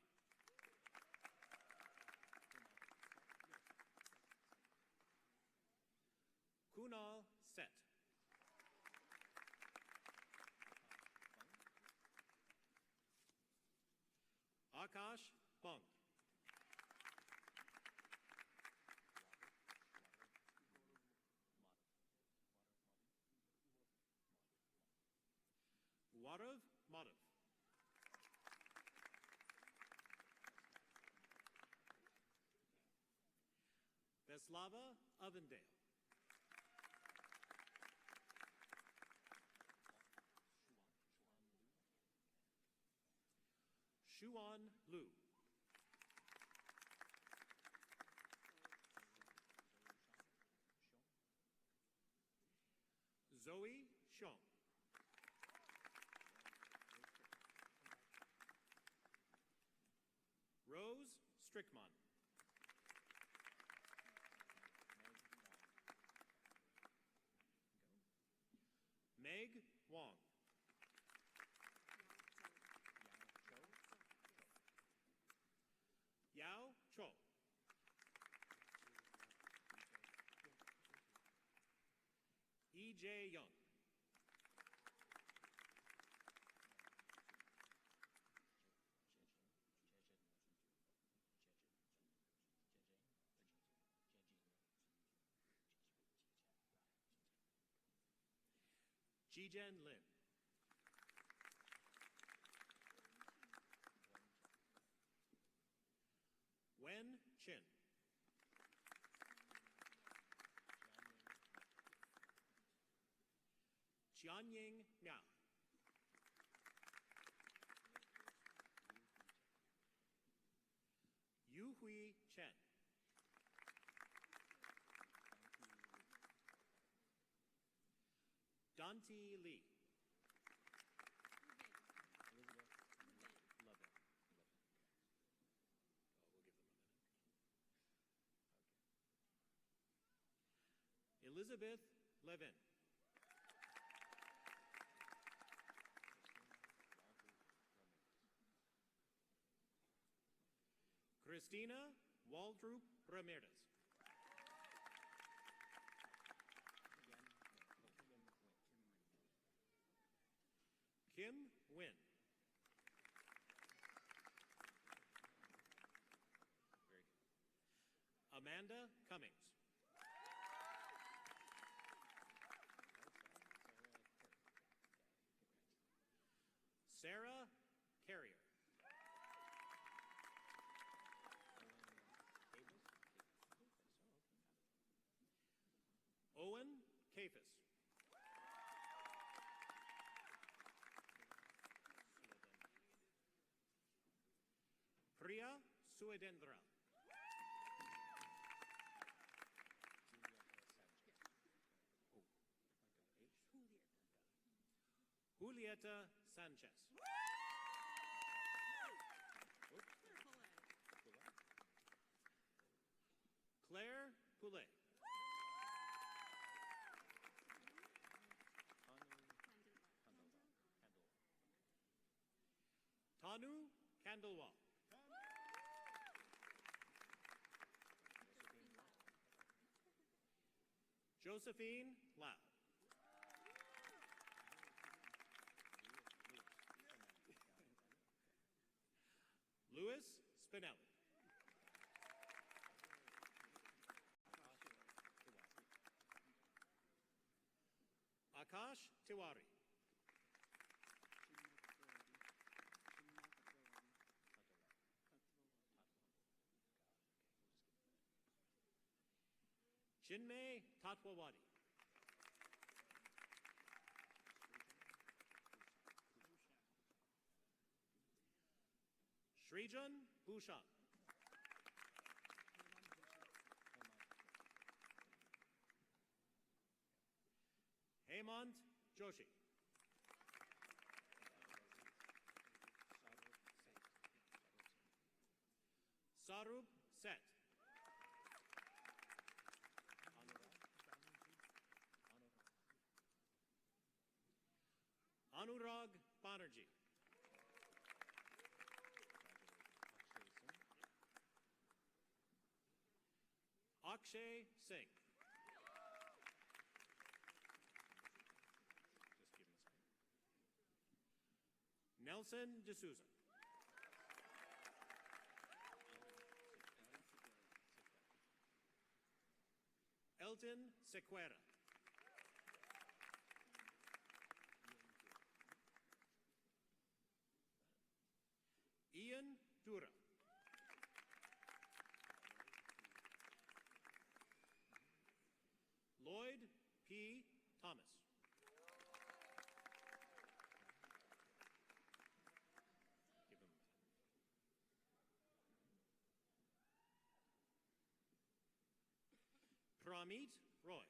Kunal Set. Akash Bunk. Warav Madhav. Veslava Avendale. Shuan Lu. Zoe Shong. Rose Strickman. Meg Wong. Yao Cho. TJ Young. Jijen Lin. Wen Chin. Jianying Miao. Yuhui Chen. Dante Lee. Elizabeth Levin. Christina Waldrop Ramirez. Kim Nguyen. Very good. Amanda Cummings. Sarah Carrier. Owen Kafis. Priya Suedendra. Julieta Sanchez. Claire Poulet. Tanu Kandalwal. Josephine Lau. Louis Spinelli. Akash Tiwari. Chinmay Tatwawadi. Srijan Bhushan. Hemant Joshi. Sarup Seth. Anurag Banerjee. Akshay Singh. Nelson D'Souza. Elton Sequeira. Ian Dura. Lloyd P. Thomas. Give him. Pramit Roy.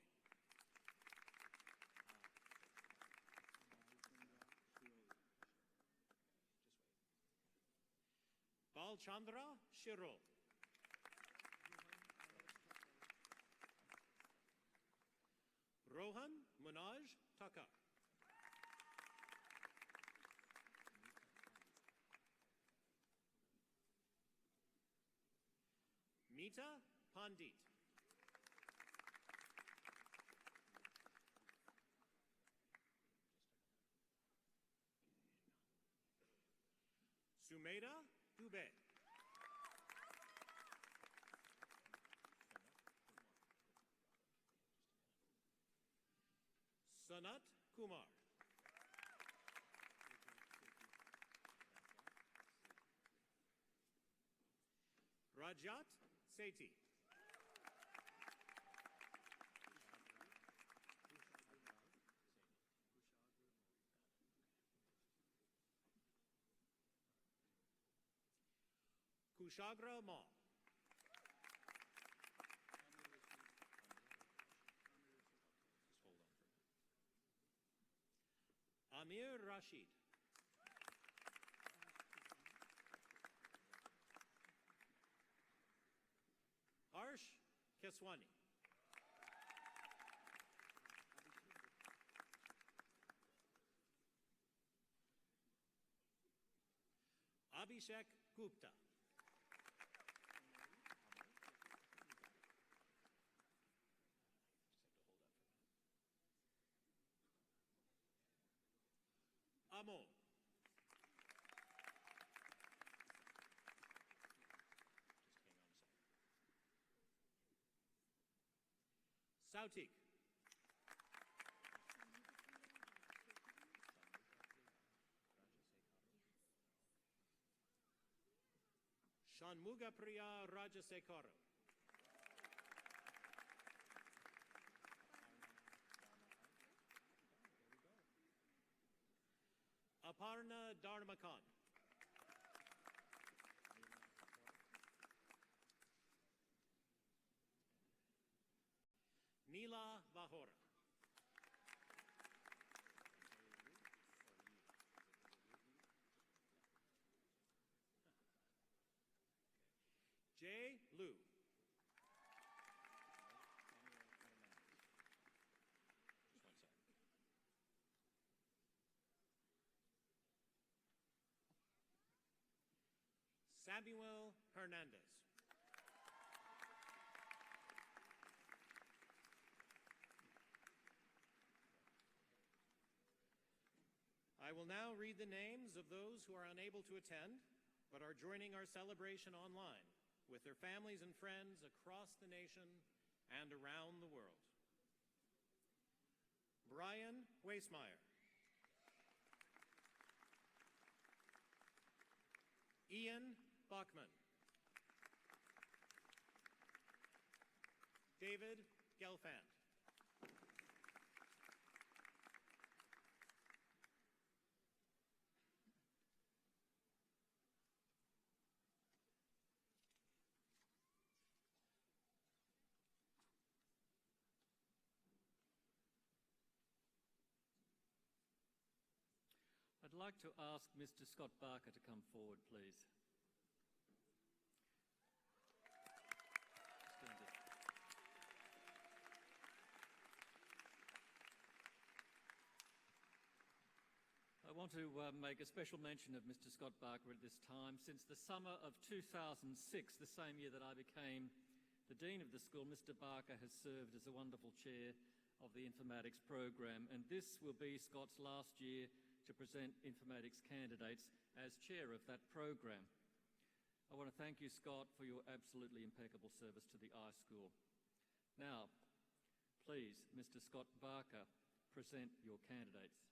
Balchandra Shirol. Rohan Manaj Taka. Meeta Pandit. Sumeda Dubé. Sanat Kumar. Rajat Sethi. Kushagra Ma. Amir Rashid. Harsh Keswani. Abhishek Gupta. Amo. Sautik. Shanmugapriya Rajasekara. Aparna Dharmakan. Neela Vahora. Jay Liu. Samuel Hernandez. I will now read the names of those who are unable to attend but are joining our celebration online with their families and friends across the nation and around the world. Brian Waismeyer. Ian Bachman. David Gelfand. I'd like to ask Mr. Scott Barker to come forward, please. I want to make a special mention of Mr. Scott Barker at this time. Since the summer of 2006, the same year that I became the Dean of the school, Mr. Barker has served as a wonderful chair of the Informatics program, and this will be Scott's last year to present Informatics candidates as chair of that program. I want to thank you, Scott, for your absolutely impeccable service to the iSchool. Now, please, Mr. Scott Barker, present your candidates.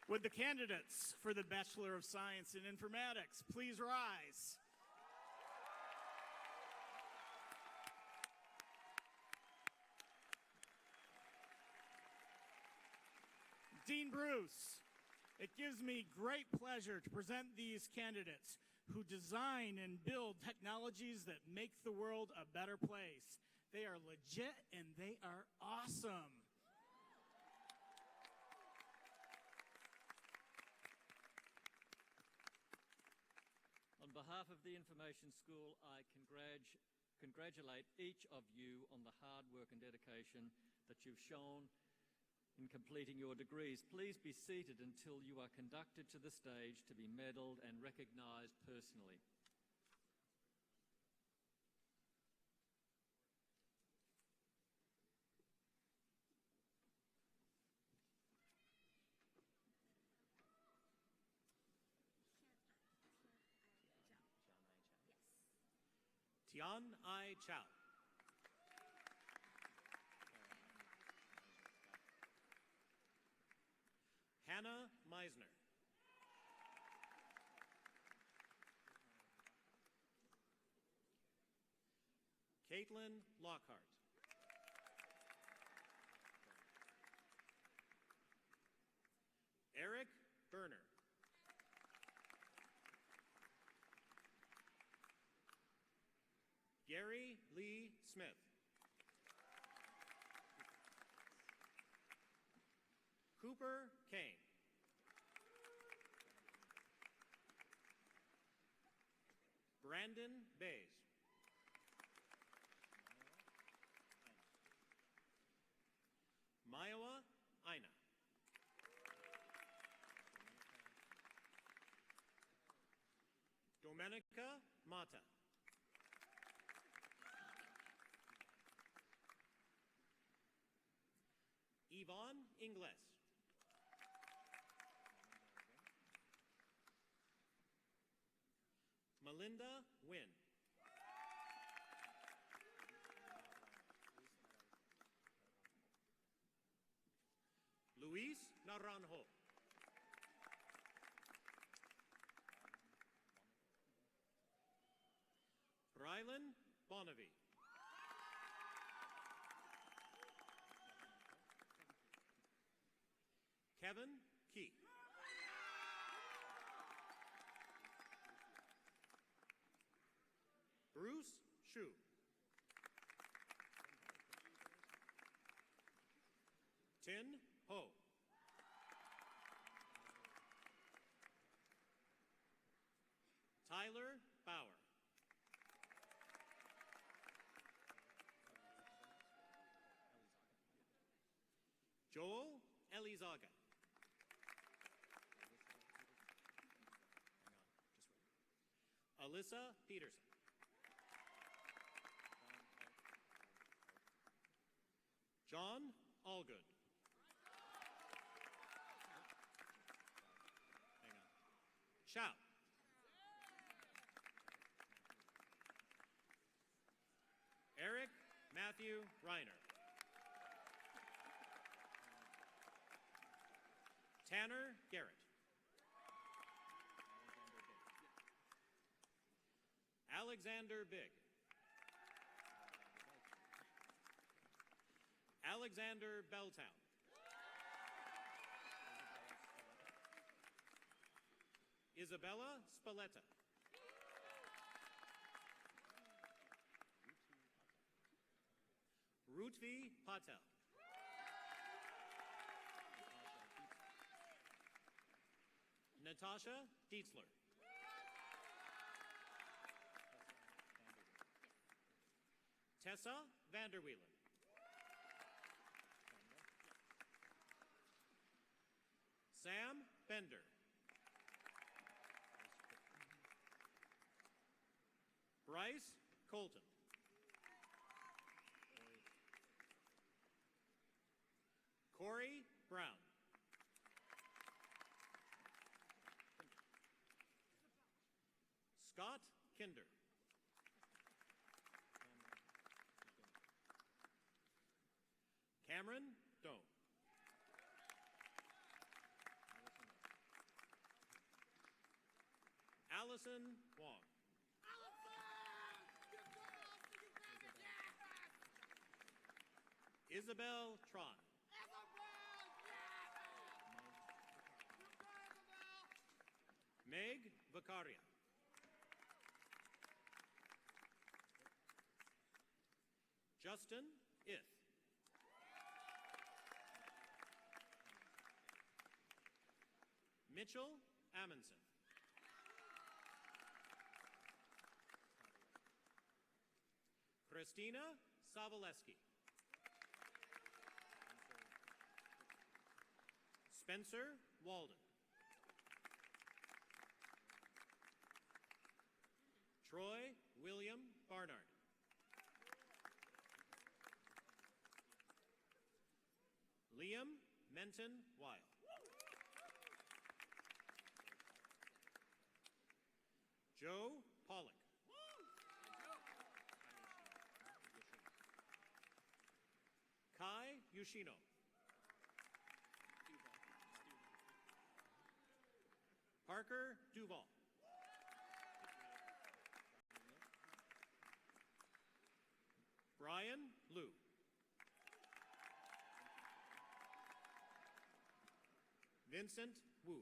Would the candidates for the Bachelor of Science in Informatics please rise? Dean Bruce, it gives me great pleasure to present these candidates who design and build technologies that make the world a better place. They are legit and they are awesome. On behalf of the Information School, I congratulate each of you on the hard work and dedication that you've shown in completing your degrees. Please be seated until you are conducted to the stage to be medalled and recognized personally. Tian Ai Chow. Hannah Meisner. Caitlin Lockhart. Eric Berner. Gary Lee Smith. Cooper Kane. Brandon Bays. Maiwa Aina. Domenica Mata. Yvonne Ingles. Melinda Wynn. Luis Naranjo. Rylan Bonavie. Kevin Key. Bruce Shu. Tin Ho. Tyler Bauer. Joel Elizaga. Alyssa Peterson. John Allgood. Hang on. Shout. Eric Matthew Reiner. Tanner Garrett. Alexander Big. Alexander Belltown. Isabella Spalletta. Rutvi Patel. Natasha Dietzler. Tessa Vanderweilen. Sam Bender. Bryce Colton. Corey Brown. Scott Kinder. Cameron Doan. Allison Wong. Isabel Tron. Meg Vicaria. Justin Ith. Mitchell Amundsen. Christina Savaleski. Spencer Walden. Troy William Barnard. Liam Menton Weil. Joe Pollock. Yoshino. Parker Duval. Brian Liu. Vincent Wu.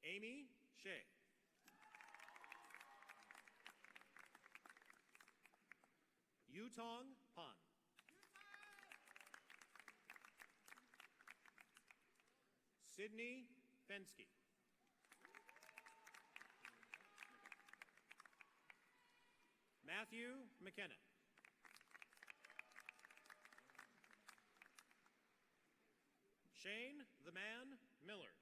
Amy Shea. Yutong Pan. Sydney Fensky. Matthew McKenna. Shane the Man Miller.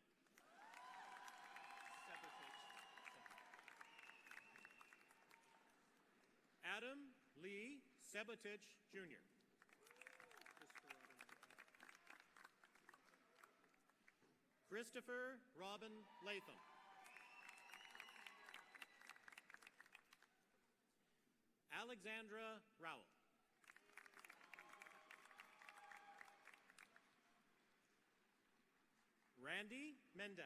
Adam Lee Sebotich Jr. Christopher Robin Latham. Alexandra Rowell. Randy Mendel.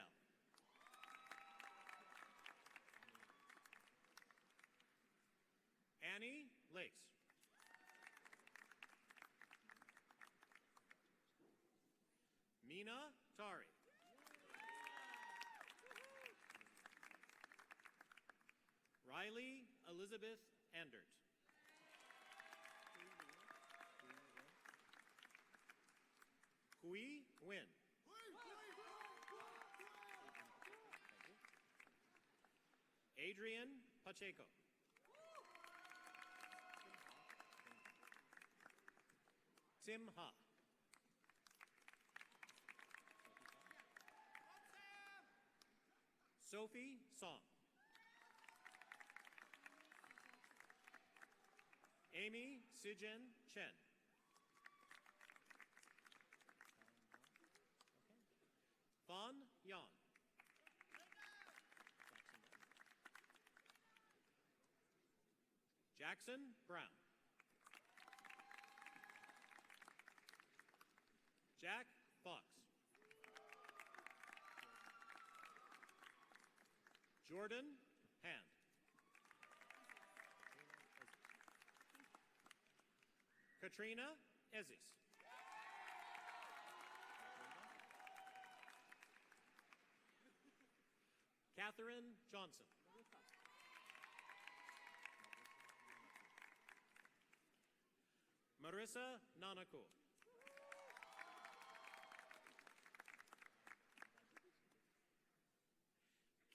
Annie Lace. Mina Tari. Riley Elizabeth Endert. Hui Nguyen. Adrian Pacheco. Tim Ha. Sophie Song. Amy Sijin Chen. Fan Yan. Jackson Brown. Jack Fox. Jordan Hand. Katrina Ezis. Catherine Johnson. Marissa Nanako.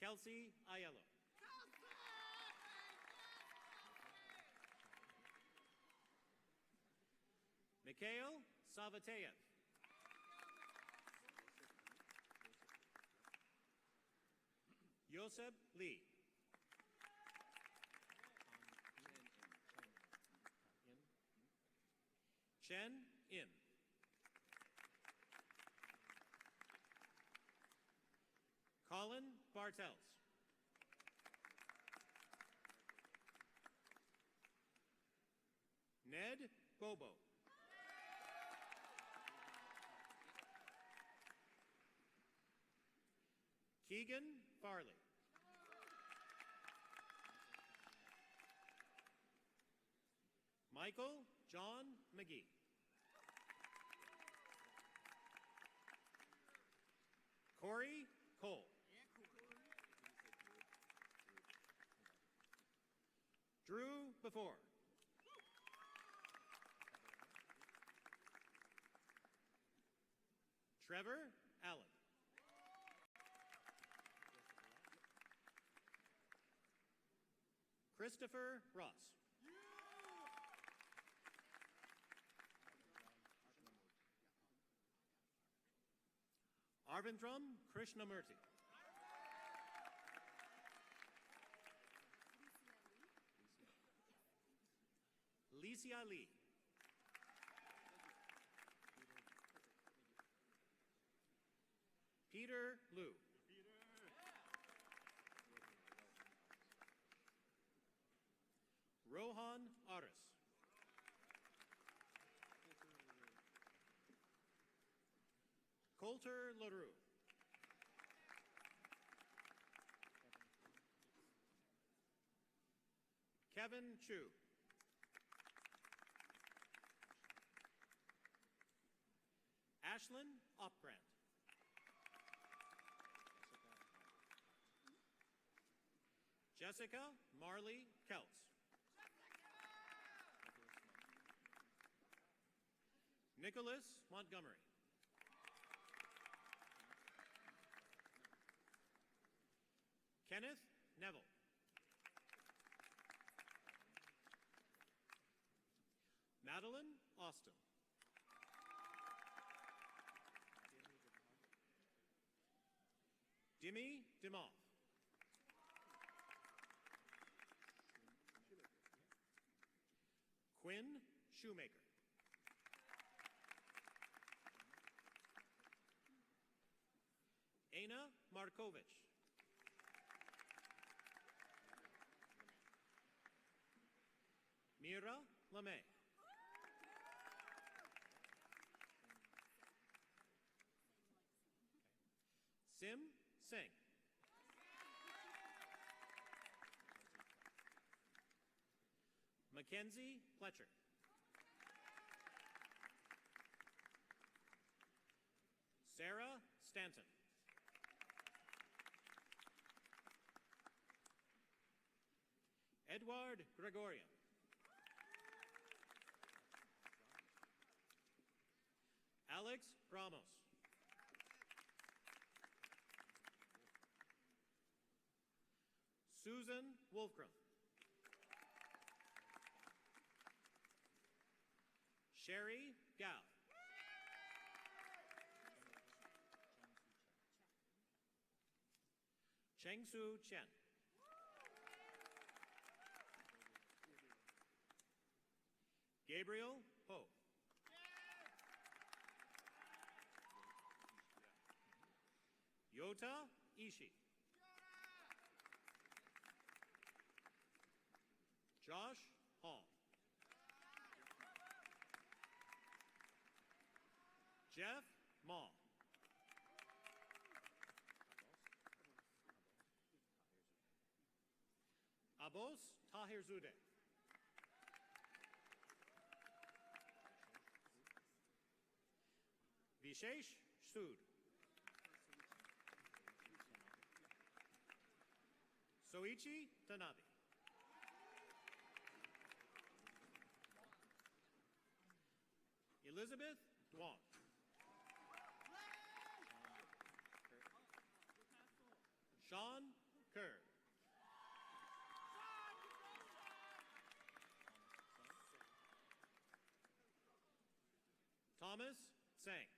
Kelsey Aiello. Mikhail Savateyev. Yosef Lee. Chen Im. Colin Bartels. Ned Bobo. Keegan Farley. Michael John McGee. Corey Cole. Drew Before. Trevor Allen. Christopher Ross. Arvindram Krishnamurti. Licia Lee. Peter Liu. Coulter LaRue. Kevin Chu. Ashlyn Opgrant. Jessica Marley Kelts. Nicholas Montgomery. Kenneth Neville. Madeline Austin. Dimi Dimoff. Quinn Shoemaker. Aina Markovich. Mira LeMay. Sim Singh. Mackenzie Fletcher. Sarah Stanton. Edward Gregorian. Alex Ramos. Susan Wolfgram. Sherry Gao. Chengsu Chen. Gabriel Ho. Yota Ishii. Josh Hall. Jeff Ma. Abos Tahirzude. Vishesh Sood. Soichi Tanabe. Elizabeth Duong. Sean Kerr. Thomas Sang.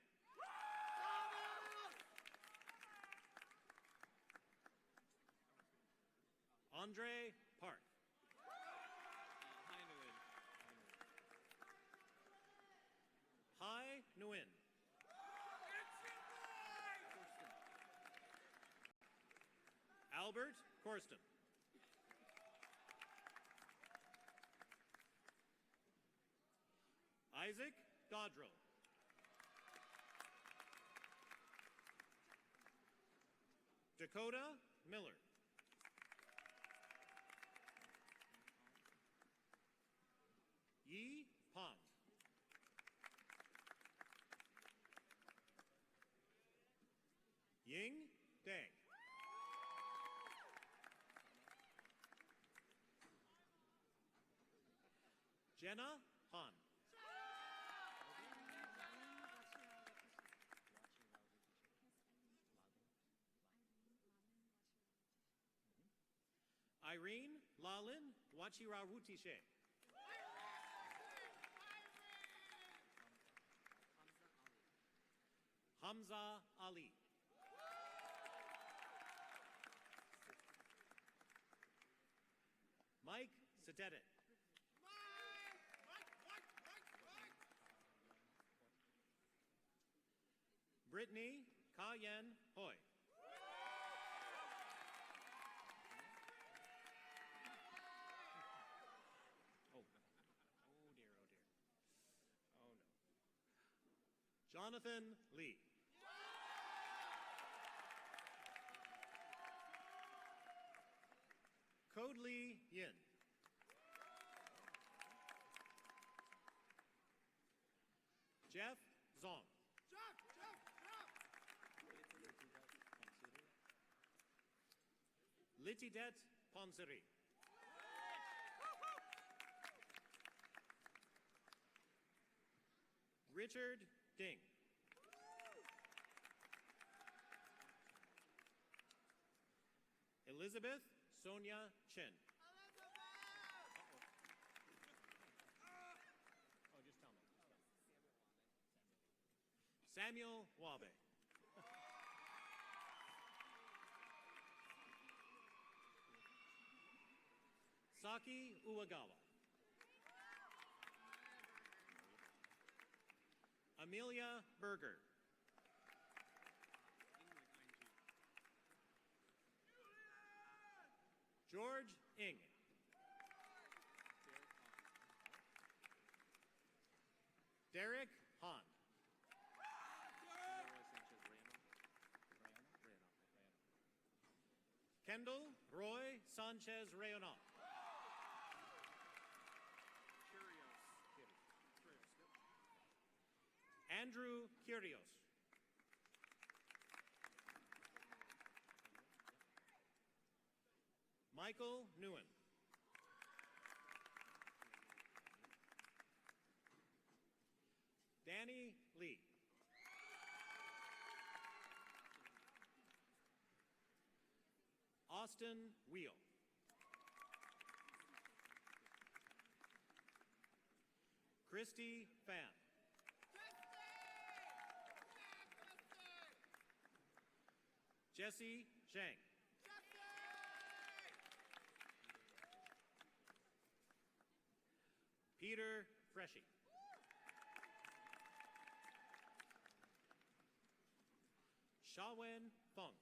Andre Park. Hai Nguyen. Albert Corsten. Isaac Dodrell. Dakota Miller. Yi Pang. Ying Deng. Jenna Han. Irene Lalin Wachirawutishe. Hamza Ali. Mike Sededit. Brittany Kayen Hoy. Oh dear, oh dear. Oh no. Jonathan Lee. Li Yin. Jeff Zong. Litidet Ponseri. Richard Ding. Elizabeth Sonia Chen. Oh, just tell me. Samuel Wabe. Saki Uwagawa. Amelia Berger. George Ng. Derek Han. Kendall Roy Sanchez Reyonon. Andrew Kyrios. Michael Nguyen. Danny Lee. Austin Wheel. Christy Fan. Jesse Zhang. Peter Freshy. Shawen Feng.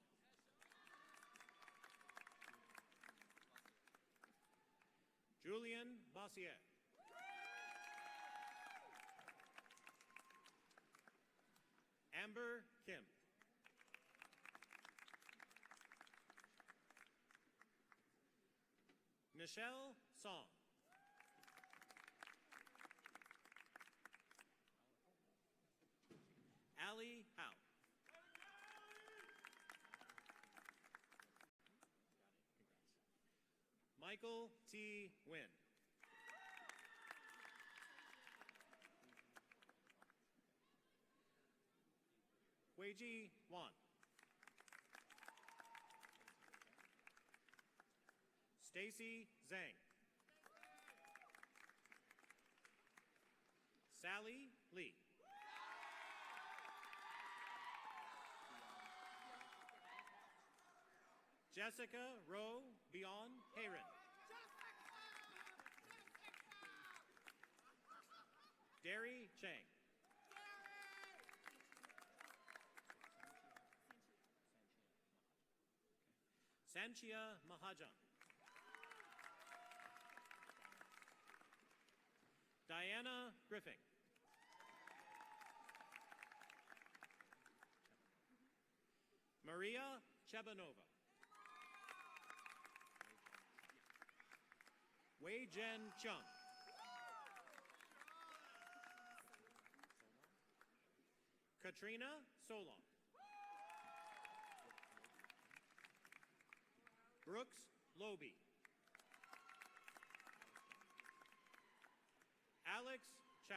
Julian Bossier. Amber Kim. Michelle Song. Ali Howe. Michael T. Wynn. Weiji Wan. Stacy Zhang. Sally Lee. Jessica Rowe Beyond Heron. Derry Chang. Sanchia Mahajan. Diana Griffin. Maria Chebanova. Wei Jen Chung. Katrina Solon. Brooks Loby. Alex Chow.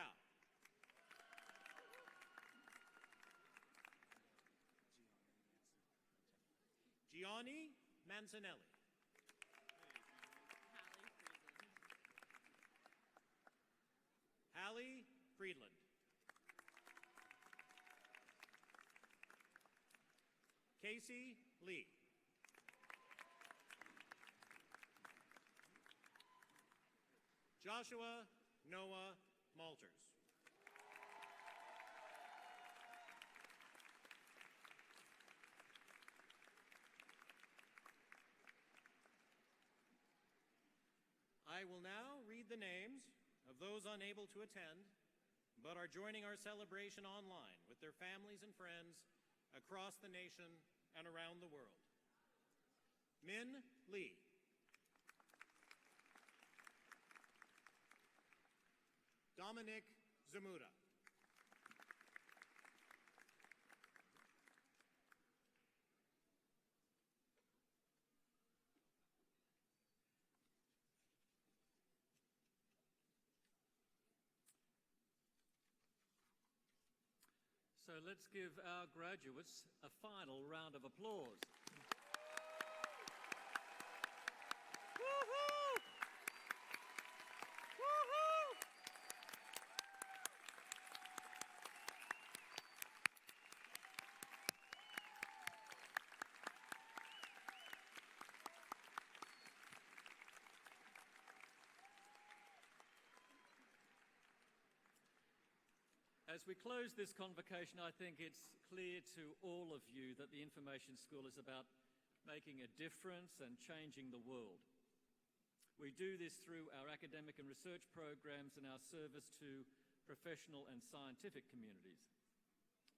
Gianni Mancinelli. Hallie Friedland. Casey Lee. Joshua Noah Malters. I will now read the names of those unable to attend but are joining our celebration online with their families and friends across the nation and around the world. Min Lee. Dominic Zamuda. So let's give our graduates a final round of applause. Woohoo! Woohoo! As we close this convocation, I think it's clear to all of you that the Information School is about making a difference and changing the world. We do this through our academic and research programs and our service to professional and scientific communities.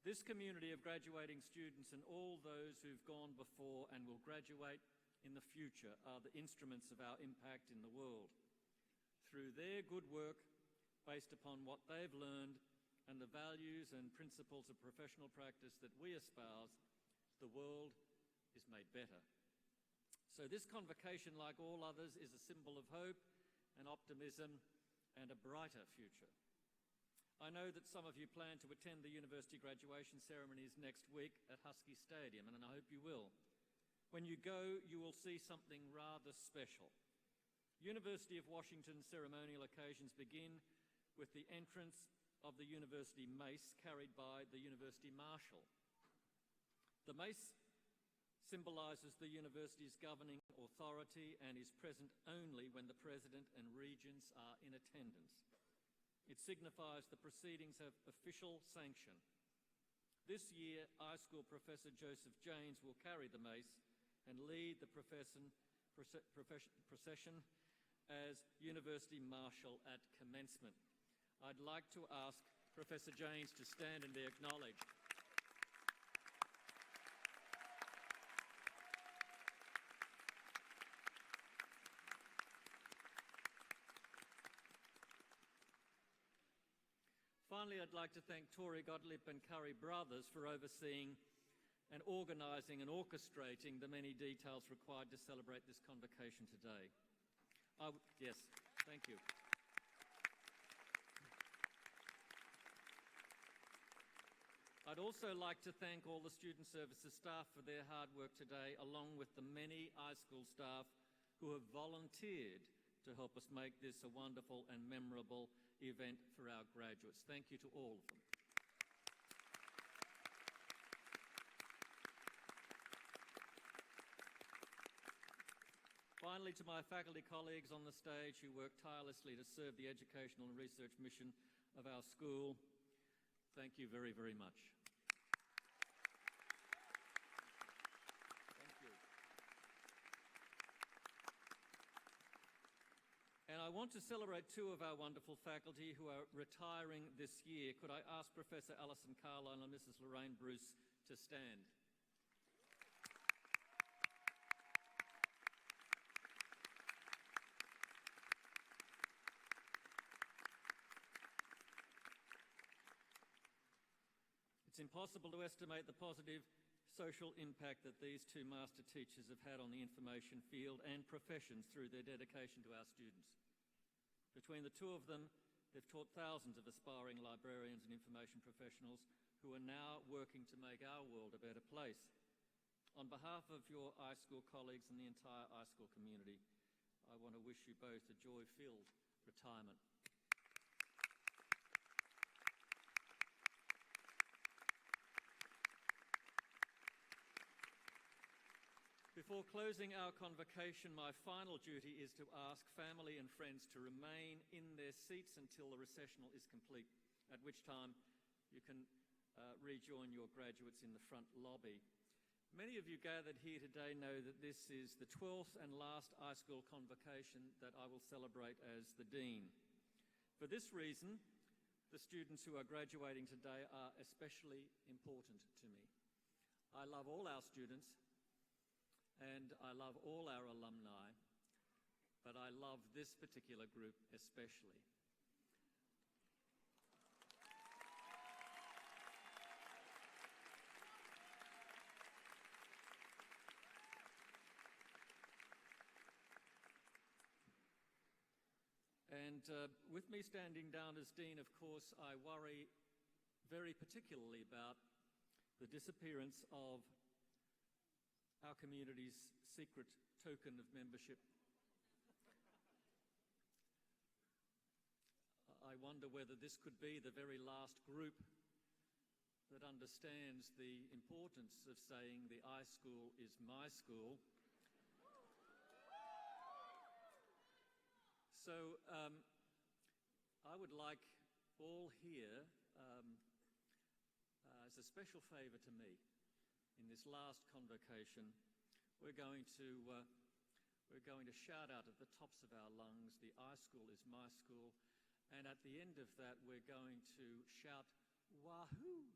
This community of graduating students and all those who've gone before and will graduate in the future are the instruments of our impact in the world. Through their good work, based upon what they've learned, and the values and principles of professional practice that we espouse, the world is made better. So this convocation, like all others, is a symbol of hope and optimism and a brighter future. I know that some of you plan to attend the university graduation ceremonies next week at Husky Stadium, and I hope you will. When you go, you will see something rather special. University of Washington ceremonial occasions begin with the entrance of the university mace carried by the university marshal. The mace symbolises the university's governing authority and is present only when the president and regents are in attendance. It signifies the proceedings have official sanction. This year, iSchool Professor Joseph Janes will carry the mace and lead the procession as University Marshal at commencement. I'd like to ask Professor Janes to stand and be acknowledged. Finally, I'd like to thank Tori Gottlieb and Curry Brothers for overseeing and organising and orchestrating the many details required to celebrate this convocation today. Yes, thank you. I'd also like to thank all the Student Services staff for their hard work today, along with the many iSchool staff who have volunteered to help us make this a wonderful and memorable event for our graduates. Thank you to all of them. Finally, to my faculty colleagues on the stage who work tirelessly to serve the educational and research mission of our school, thank you very, very much. And I want to celebrate two of our wonderful faculty who are retiring this year. Could I ask Professor Alison Carline and Mrs. Lorraine Bruce to stand? It's impossible to estimate the positive social impact that these two master teachers have had on the information field and professions through their dedication to our students. Between the two of them, they've taught thousands of aspiring librarians and information professionals who are now working to make our world a better place. On behalf of your iSchool colleagues and the entire iSchool community, I want to wish you both a joy-filled retirement. Before closing our convocation, my final duty is to ask family and friends to remain in their seats until the recessional is complete, at which time you can rejoin your graduates in the front lobby. Many of you gathered here today know that this is the 12th and last iSchool convocation that I will celebrate as the Dean. For this reason, the students who are graduating today are especially important to me. I love all our students, and I love all our alumni, but I love this particular group especially. And with me standing down as Dean, of course, I worry very particularly about the disappearance of our community's secret token of membership. I wonder whether this could be the very last group that understands the importance of saying the iSchool is my school. So I would like all here, as a special favour to me, in this last convocation, we're going to shout out at the tops of our lungs, the iSchool is my school, and at the end of that, we're going to shout, wahoo!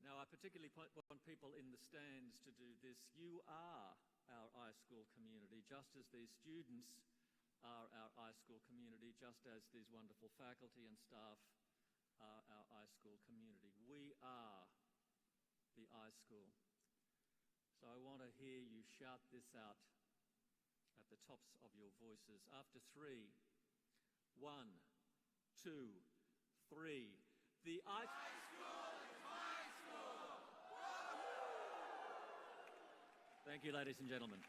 Now, I particularly want people in the stands to do this. You are our iSchool community, just as these students are our iSchool community, just as these wonderful faculty and staff are our iSchool community. We are the iSchool. So I want to hear you shout this out at the tops of your voices. After 3, 1, 2, 3. The iSchool is my school! Thank you, ladies and gentlemen.